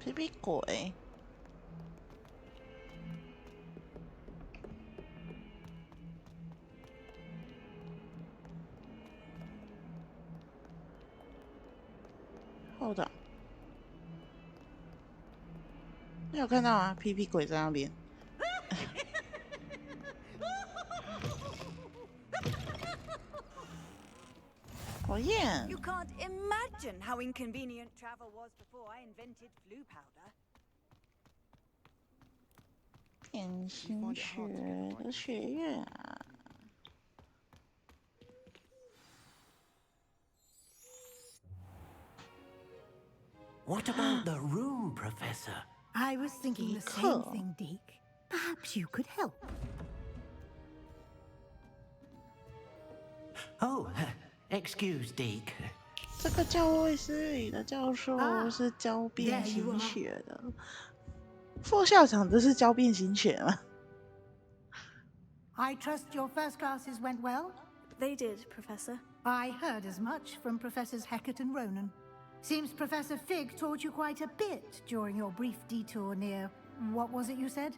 Speaker 1: 屁屁鬼，后的，你有看到啊？屁屁鬼在那边。讨厌。
Speaker 21: You can't imagine how inconvenient travel was before I invented flu powder.
Speaker 1: 变形学的学院啊。
Speaker 9: What about the room, Professor?
Speaker 10: I was thinking the same thing, Deke. Perhaps you could help.
Speaker 9: Oh, excuse, Deke.
Speaker 1: 这个教卫室里的教授是教变形学的。副校长这是教变形学吗？
Speaker 10: I trust your first classes went well?
Speaker 3: They did, Professor.
Speaker 10: I heard as much from Professors Hecat and Ronan. Seems Professor Fig taught you quite a bit during your brief detour near, what was it you said?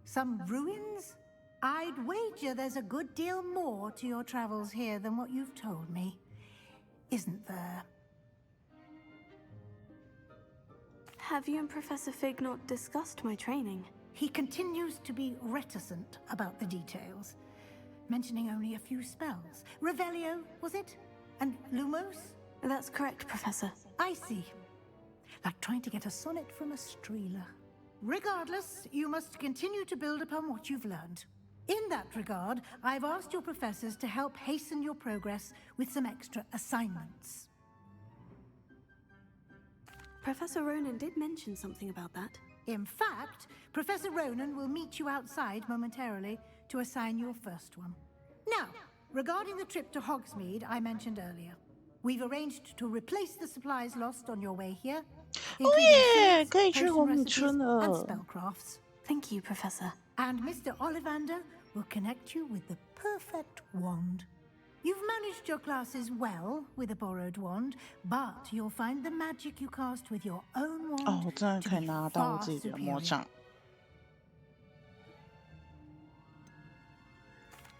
Speaker 10: Some ruins? I'd wager there's a good deal more to your travels here than what you've told me. Isn't there?
Speaker 3: Have you and Professor Fig not discussed my training?
Speaker 10: He continues to be reticent about the details, mentioning only a few spells. Revelio, was it? And Lumos?
Speaker 3: That's correct, Professor.
Speaker 10: I see. Like trying to get a sonnet from a streeler. Regardless, you must continue to build upon what you've learned. In that regard, I've asked your professors to help hasten your progress with some extra assignments.
Speaker 3: Professor Ronan did mention something about that.
Speaker 10: In fact, Professor Ronan will meet you outside momentarily to assign your first one. Now, regarding the trip to Hogsmeade I mentioned earlier, we've arranged to replace the supplies lost on your way here.
Speaker 1: Oh yeah,
Speaker 10: and spellcrafts.
Speaker 3: Thank you, Professor.
Speaker 10: And Mr. Ollivander will connect you with the perfect wand. You've managed your classes well with a borrowed wand, but you'll find the magic you cast with your own wand to be far superior.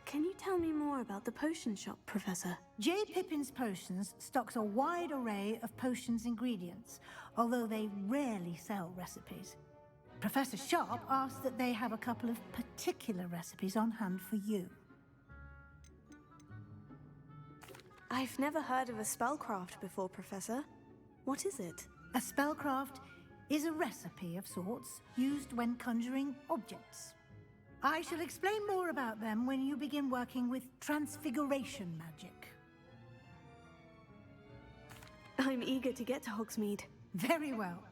Speaker 3: Can you tell me more about the potion shop, Professor?
Speaker 10: J. Pippin's Potions stocks a wide array of potions ingredients, although they rarely sell recipes. Professor Sharp asked that they have a couple of particular recipes on hand for you.
Speaker 3: I've never heard of a spellcraft before, Professor. What is it?
Speaker 10: A spellcraft is a recipe of sorts used when conjuring objects. I shall explain more about them when you begin working with transfiguration magic.
Speaker 3: I'm eager to get to Hogsmeade.
Speaker 10: Very well.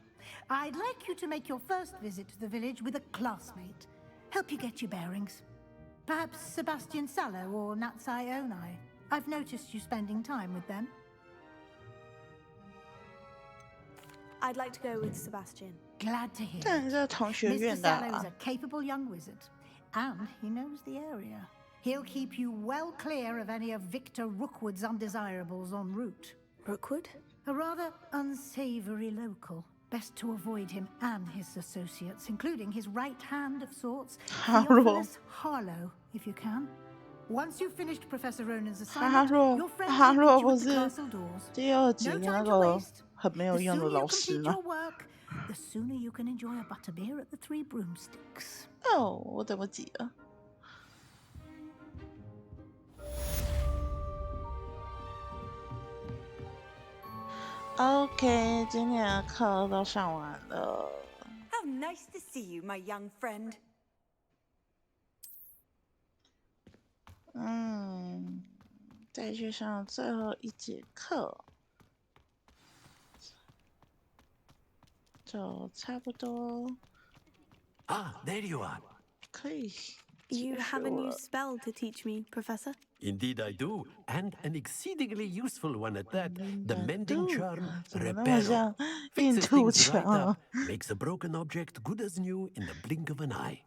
Speaker 10: I'd like you to make your first visit to the village with a classmate. Help you get your bearings. Perhaps Sebastian Sallow or Natsai Onai. I've noticed you spending time with them.
Speaker 3: I'd like to go with Sebastian.
Speaker 10: Glad to hear
Speaker 1: 但是同学
Speaker 10: Mr.
Speaker 1: 院的
Speaker 10: Sallow is
Speaker 1: 啊
Speaker 10: a capable young wizard, and he knows the area. He'll keep you well clear of any of Victor Rookwood's undesirables en route.
Speaker 3: Rookwood?
Speaker 10: A rather unsavory local. Best to avoid him and his associates, including his right hand of sorts, Theophilus Harlow, if you can. Once you've finished Professor Ronan's assignment, your friends will meet you at the castle doors.
Speaker 1: 第二集
Speaker 10: No
Speaker 1: 的那
Speaker 10: time to
Speaker 1: 个
Speaker 10: waste.
Speaker 1: 很没有
Speaker 10: The
Speaker 1: 用的
Speaker 10: sooner you
Speaker 1: 老师
Speaker 10: complete
Speaker 1: 吗
Speaker 10: your？ work, the sooner you can enjoy a butterbeer at the Three Broomsticks.
Speaker 1: 哦，我等不及了。OK， 今天的课都上完了。
Speaker 21: How nice to see you, my young friend.
Speaker 1: 再去上最后一节课，就差不多
Speaker 8: Ah, there you are.
Speaker 1: 可以
Speaker 3: You
Speaker 1: 结
Speaker 3: have
Speaker 1: 束
Speaker 3: a new
Speaker 1: 了。
Speaker 3: spell to teach me, Professor?
Speaker 8: Indeed I do, and an exceedingly useful one at that. The mending charm,
Speaker 1: 怎么那么
Speaker 8: Reparo.
Speaker 1: 像印
Speaker 8: Fixes
Speaker 1: 度
Speaker 8: things right
Speaker 1: 腔
Speaker 8: up,
Speaker 1: 啊？
Speaker 8: makes a broken object good as new in the blink of an eye.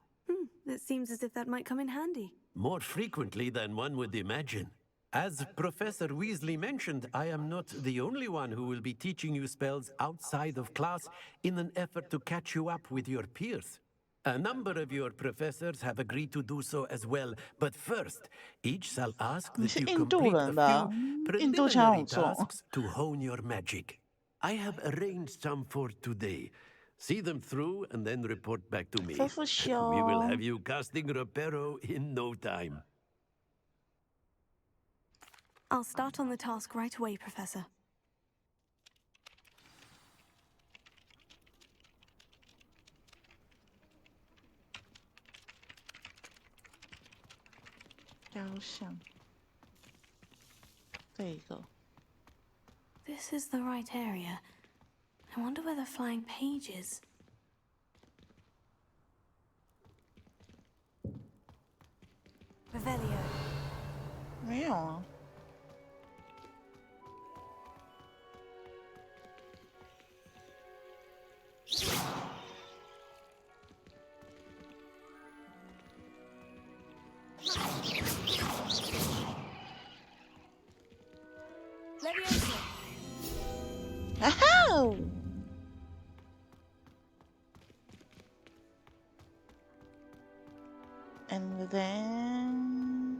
Speaker 3: It seems as if that might come in handy.
Speaker 8: More frequently than one would imagine. As Professor Weasley mentioned, I am not the only one who will be teaching you spells outside of class in an effort to catch you up with your peers. A number of your professors have agreed to do so as well, but first, each shall ask
Speaker 1: 你
Speaker 8: that
Speaker 1: 是
Speaker 8: you
Speaker 1: 印度
Speaker 8: complete
Speaker 1: 人
Speaker 8: a
Speaker 1: 吧？
Speaker 8: few
Speaker 1: 印度腔很
Speaker 8: preliminary
Speaker 1: 重。
Speaker 8: tasks to hone your magic. I have arranged some for today. See them through and then report back to me.
Speaker 1: 吩咐
Speaker 8: We will
Speaker 1: 修
Speaker 8: have you casting Reparo in no time.
Speaker 3: I'll start on the task right away, Professor. This is the right area. I wonder where the flying page is. Revelio.
Speaker 1: 没有啊。Aha! And then...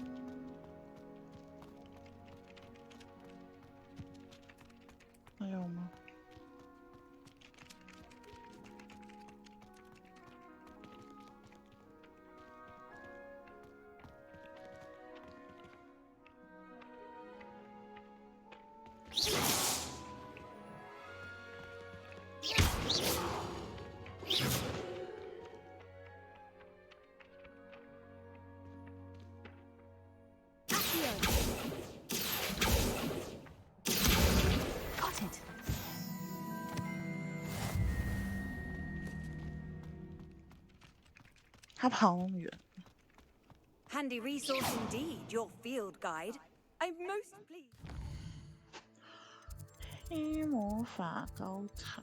Speaker 1: 还有吗？Got
Speaker 3: it.
Speaker 1: 他跑那么远。
Speaker 21: Handy resource indeed, your field guide. I'm most pleased.
Speaker 1: 黑魔法高塔。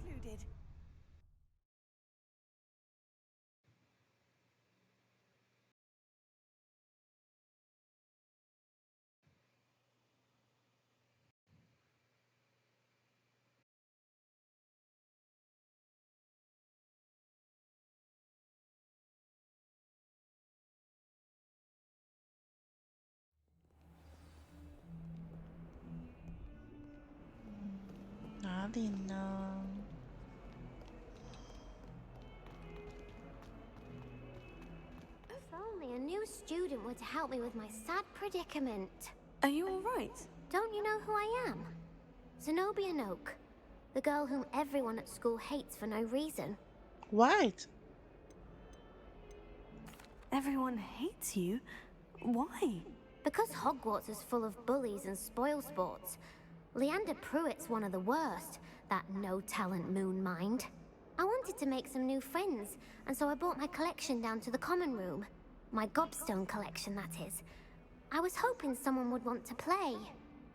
Speaker 21: Included.
Speaker 1: I 哪里呢？
Speaker 2: If only a new student were to help me with my sad predicament.
Speaker 3: Are you all right?
Speaker 2: Don't you know who I am? Zenobia Noak, the girl whom everyone at school hates for no reason.
Speaker 1: What?
Speaker 3: Everyone hates you? Why?
Speaker 2: Because Hogwarts is full of bullies and spoilsports. Leander Pruitt's one of the worst. that no-talent moon mind. I wanted to make some new friends, and so I brought my collection down to the common room. My gobstone collection, that is. I was hoping someone would want to play.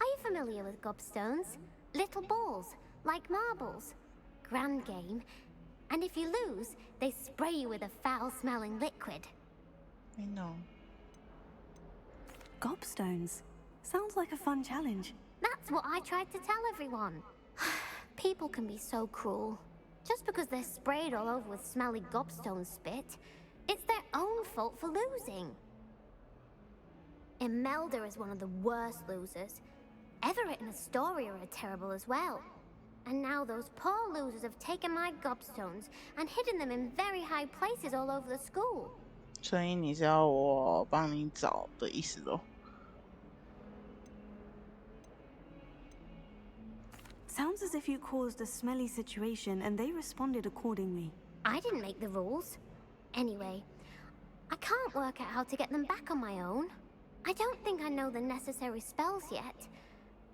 Speaker 2: Are you familiar with gobstones? Little balls, like marbles. Grand game. And if you lose, they spray you with a foul-smelling liquid.
Speaker 1: I know.
Speaker 3: Gobstones. Sounds like a fun challenge.
Speaker 2: That's what I tried to tell everyone. People can be so cruel. Just because they're sprayed all over with smelly gobstone spit, it's their own fault for losing. Imelda is one of the worst losers. Everett and Astoria are terrible as well. And now those poor losers have taken my gobstones and hidden them in very high places all over the school.
Speaker 1: 所以你是要我帮你找的意思咯？
Speaker 3: Sounds as if you caused a smelly situation and they responded accordingly.
Speaker 2: I didn't make the rules. Anyway, I can't work out how to get them back on my own. I don't think I know the necessary spells yet.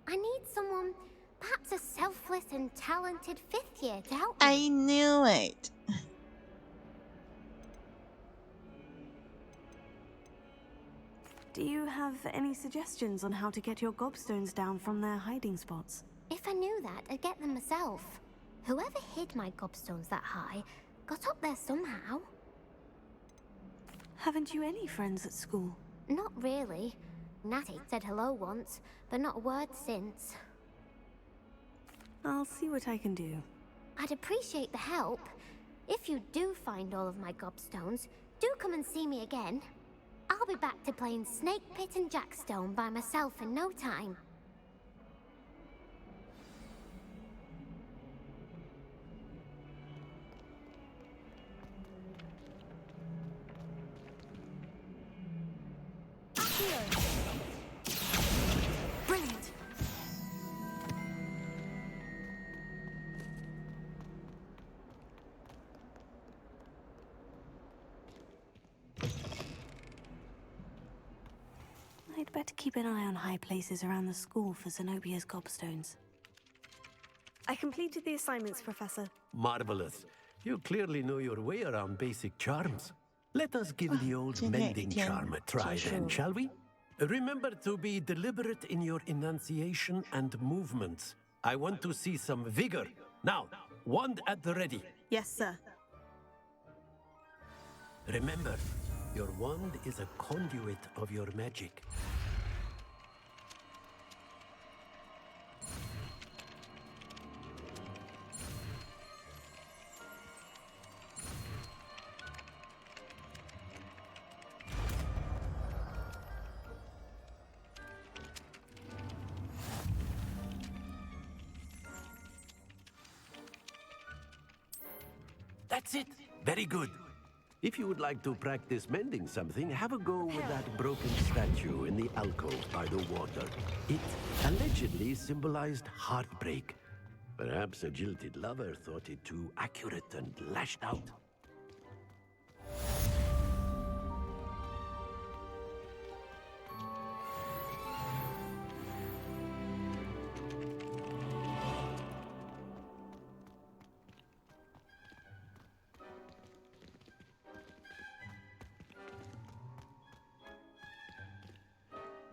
Speaker 2: I need someone, perhaps a selfless and talented fifth year to help me.
Speaker 1: I knew it.
Speaker 3: Do you have any suggestions on how to get your gobstones down from their hiding spots?
Speaker 2: If I knew that, I'd get them myself. Whoever hid my gobstones that high got up there somehow.
Speaker 3: Haven't you any friends at school?
Speaker 2: Not really. Natty said hello once, but not a word since.
Speaker 3: I'll see what I can do.
Speaker 2: I'd appreciate the help. If you do find all of my gobstones, do come and see me again. I'll be back to playing Snake Pit and Jackstone by myself in no time.
Speaker 3: Brilliant. I'd better keep an eye on high places around the school for Zenobia's gobstones. I completed the assignments, Professor.
Speaker 8: Marvelous. You clearly know your way around basic charms. Let us give the old mending charm a try then, shall we? Remember to be deliberate in your enunciation and movements. I want to see some vigor. Now, wand at the ready.
Speaker 3: Yes, sir.
Speaker 8: Remember, your wand is a conduit of your magic. That's it. Very good. If you would like to practice mending something, have a go with that broken statue in the alcove by the water. It allegedly symbolized heartbreak. Perhaps a jilted lover thought it too accurate and lashed out.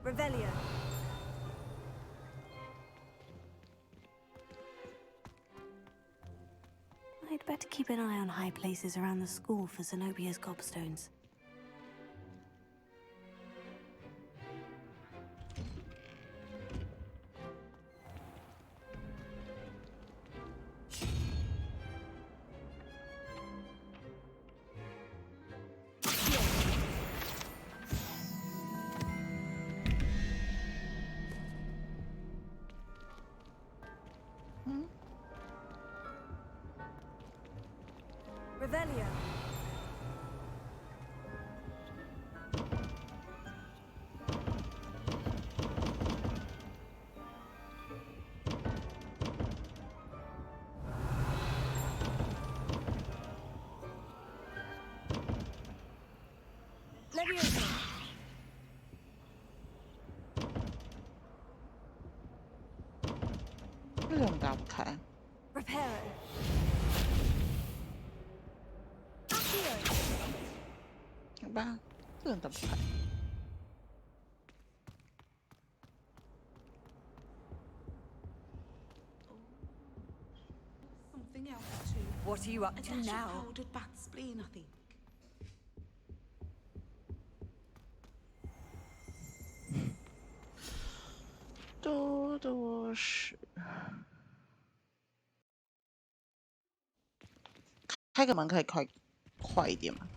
Speaker 3: Revelio. I'd better keep an eye on high places around the school for Zenobia's gobstones.
Speaker 17: Revelio. Leviosa.
Speaker 1: 好吧，这个都不看。
Speaker 21: Something else too. What are you up to now?
Speaker 3: Powdered bat spleen, I think.
Speaker 1: 多多是。开个门可以快一点吗？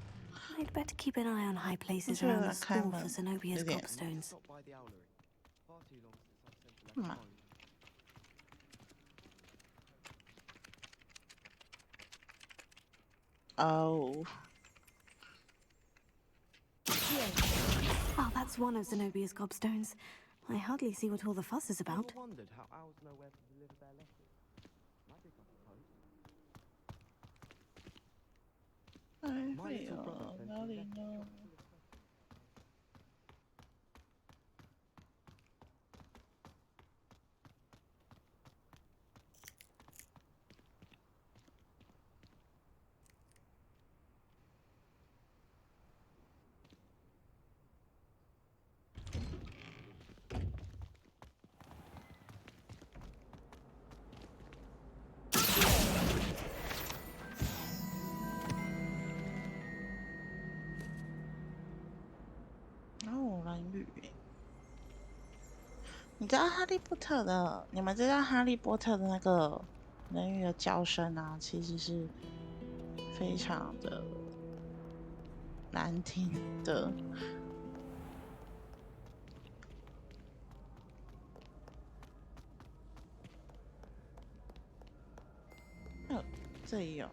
Speaker 3: I'd better keep an eye on high places around the school for Zenobia's gobstones.
Speaker 1: 哦。
Speaker 3: Oh, that's one of Zenobia's gobstones. I hardly see what all the fuss is about.
Speaker 1: 你知道哈利波特的？你们知道哈利波特的那个人鱼的叫声啊，其实是非常的难听的。这里有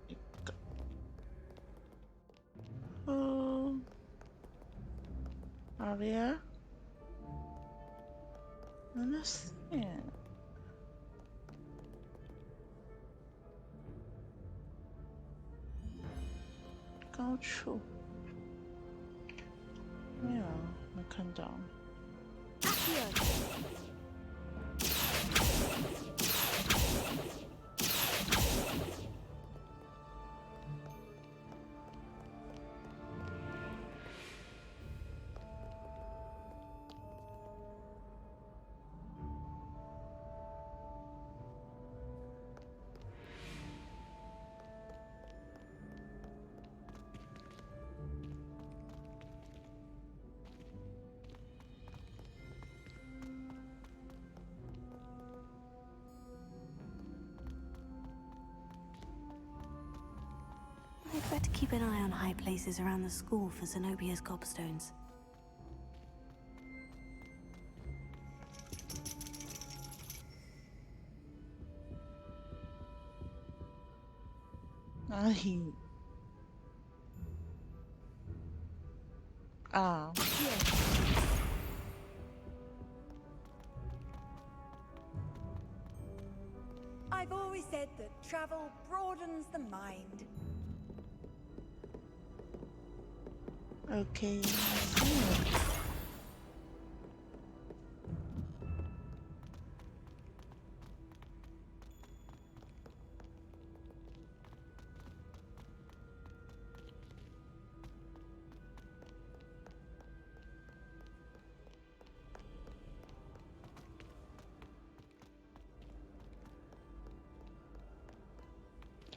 Speaker 1: 一个，Are there? Understand. 高处没有，没看到。
Speaker 3: I'd better keep an eye on high places around the school for Zenobia's gobstones.
Speaker 21: I've always said that travel broadens the mind.
Speaker 1: Okay.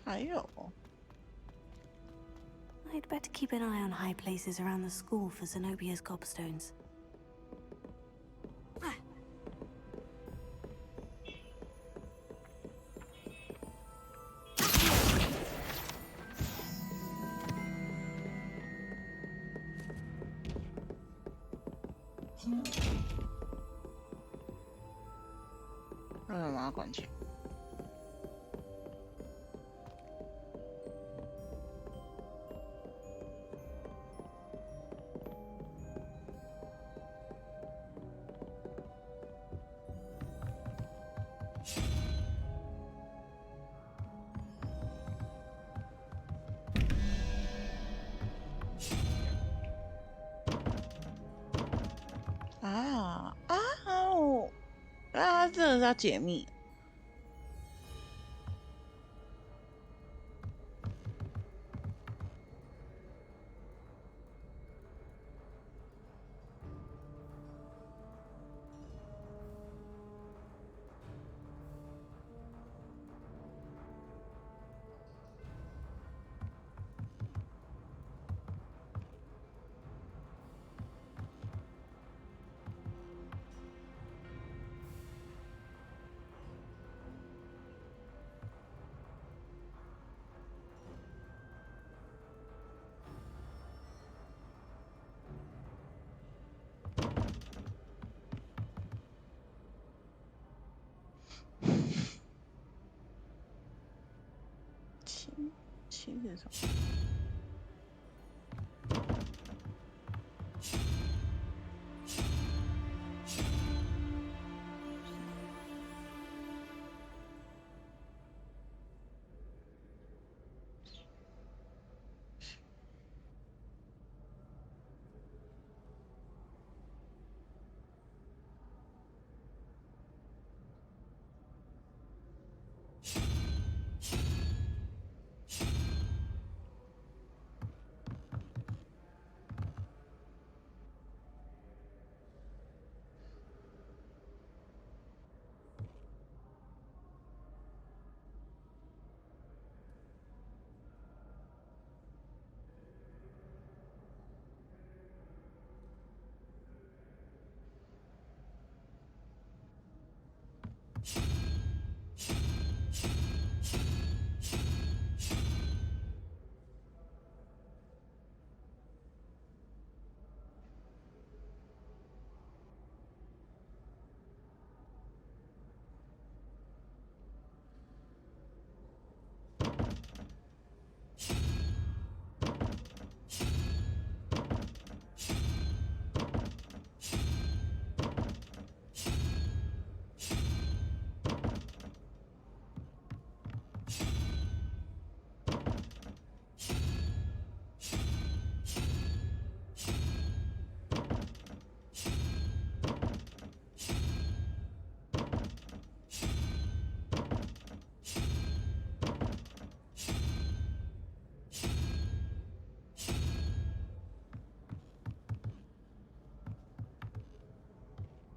Speaker 1: 还有。
Speaker 3: I'd better keep an eye on high places around the school for Zenobia's gobstones.
Speaker 1: 让我关起。这个是要解密。题是什么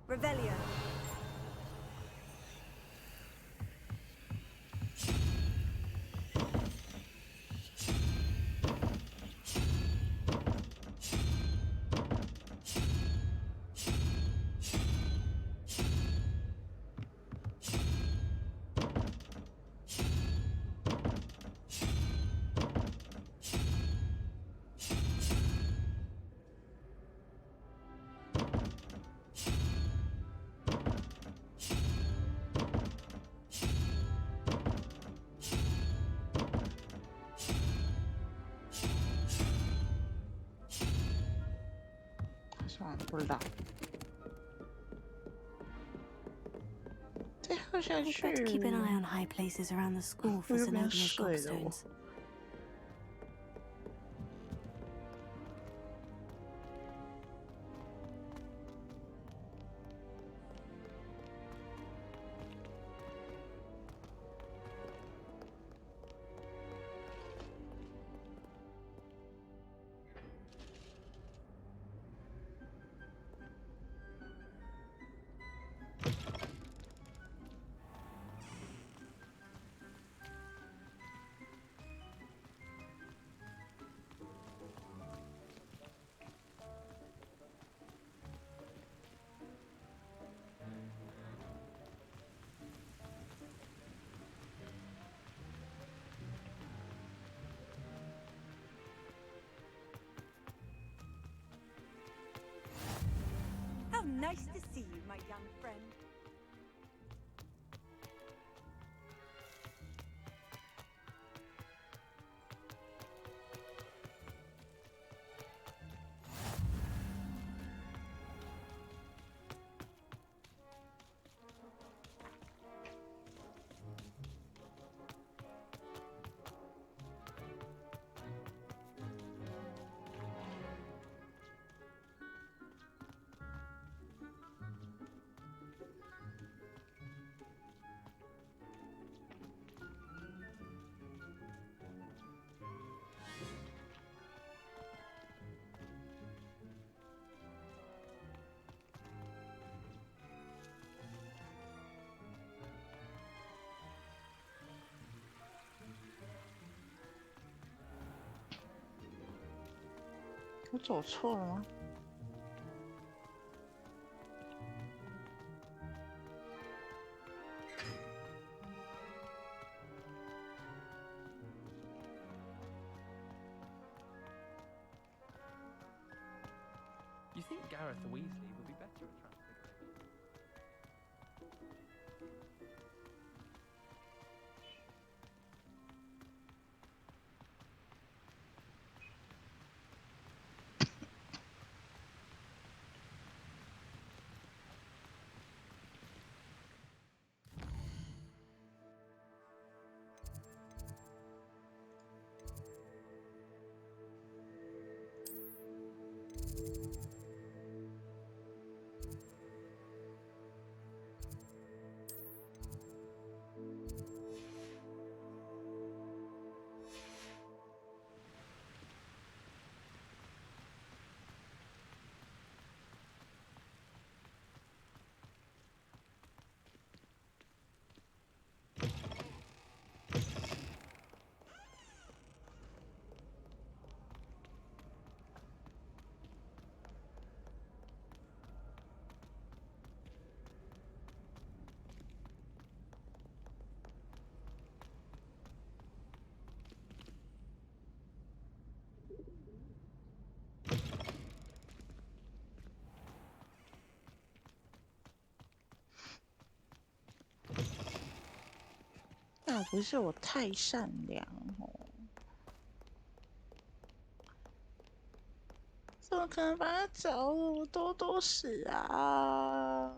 Speaker 1: ？Revelio.
Speaker 3: Better keep an eye on high places around the school for Zenobia's gobstones.
Speaker 21: How nice to see you, my young friend.
Speaker 1: 我走错了吗？You
Speaker 15: think Gareth Weasley would be better at transfiguration?
Speaker 1: 要不是我太善良哦，怎么可能把他找我多多死啊？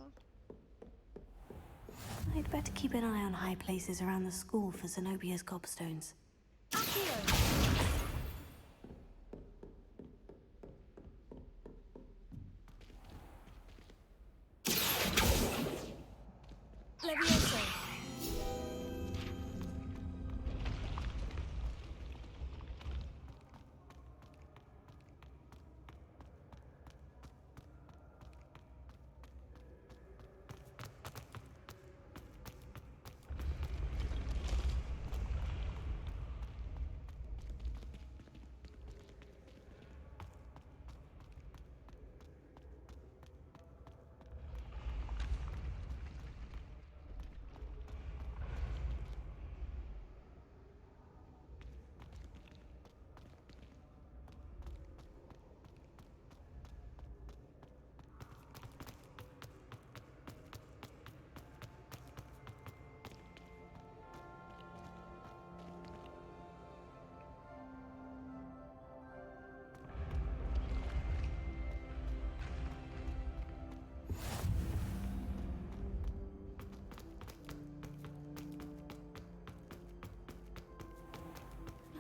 Speaker 3: I'd better keep an eye on high places around the school for Zenobia's gobstones.
Speaker 21: Levioso.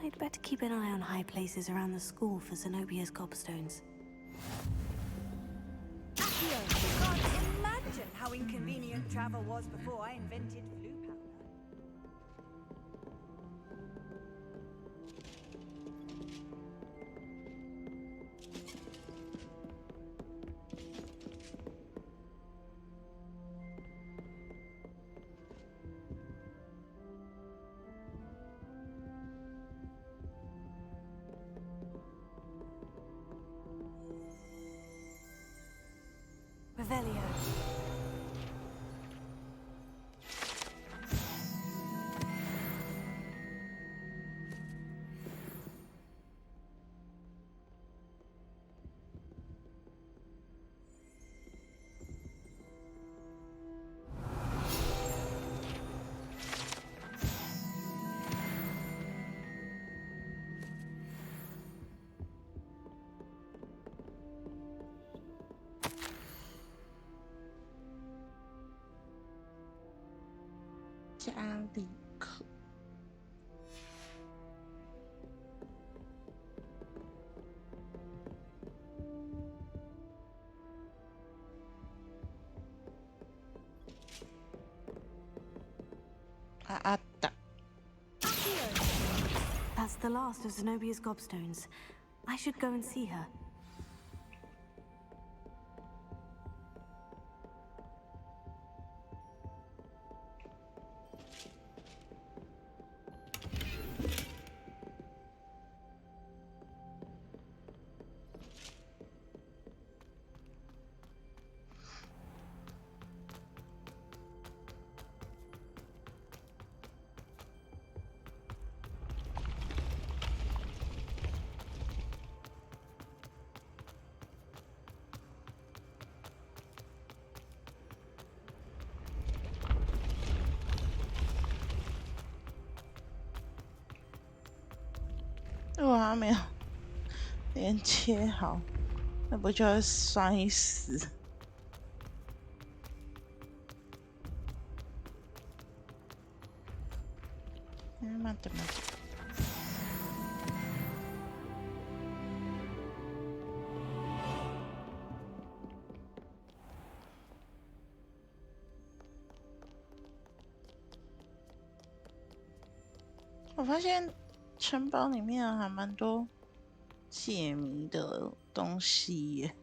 Speaker 3: I'd better keep an eye on high places around the school for Zenobia's gobstones.
Speaker 21: Accio! Can't imagine how inconvenient travel was before I invented flu powder. Revelio.
Speaker 1: 加里克，あった。
Speaker 3: That's the last of Zenobia's gobstones. I should go and see her.
Speaker 1: 我还没有连切好，那不就会摔死？待って待って。我发现城堡里面还蛮多解谜的东西耶。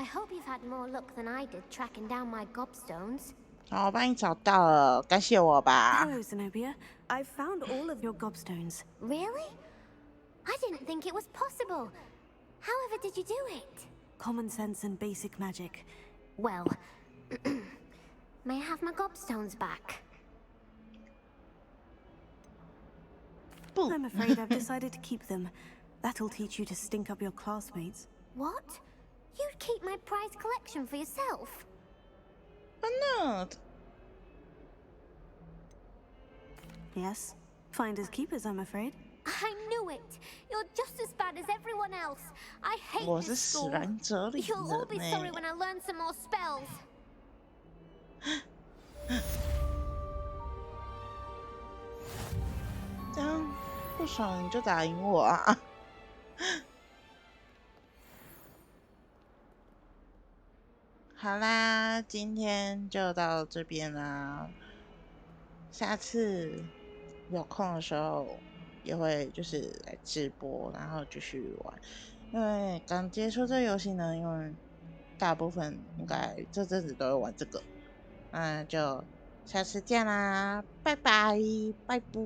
Speaker 2: I hope you've had more luck than I did tracking down my gobstones.
Speaker 1: 好，我帮你找到了，感谢我吧。
Speaker 3: Hello, Zenobia. I've found all of your gobstones.
Speaker 2: Really? I didn't think it was possible. However did you do it?
Speaker 3: Common sense and basic magic.
Speaker 2: Well, may I have my gobstones back?
Speaker 3: I'm afraid I've decided to keep them. That'll teach you to stink up your classmates.
Speaker 2: What? You'd keep my prized collection for yourself?
Speaker 1: Why not?
Speaker 3: Yes. Finders keepers, I'm afraid.
Speaker 2: I knew it! You're just as bad as everyone else. I hate
Speaker 1: 我是
Speaker 2: this
Speaker 1: 使
Speaker 2: school.
Speaker 1: 然者里
Speaker 2: You'll all be
Speaker 1: 人
Speaker 2: sorry
Speaker 1: 呢。
Speaker 2: when I learn some more spells.
Speaker 1: 这样不爽你就打赢我啊！好啦，今天就到这边啦。下次有空的时候也会就是来直播，然后继续玩。因为刚接触这个游戏呢，因为大部分应该这阵子都会玩这个。那就下次见啦，拜拜，拜拜。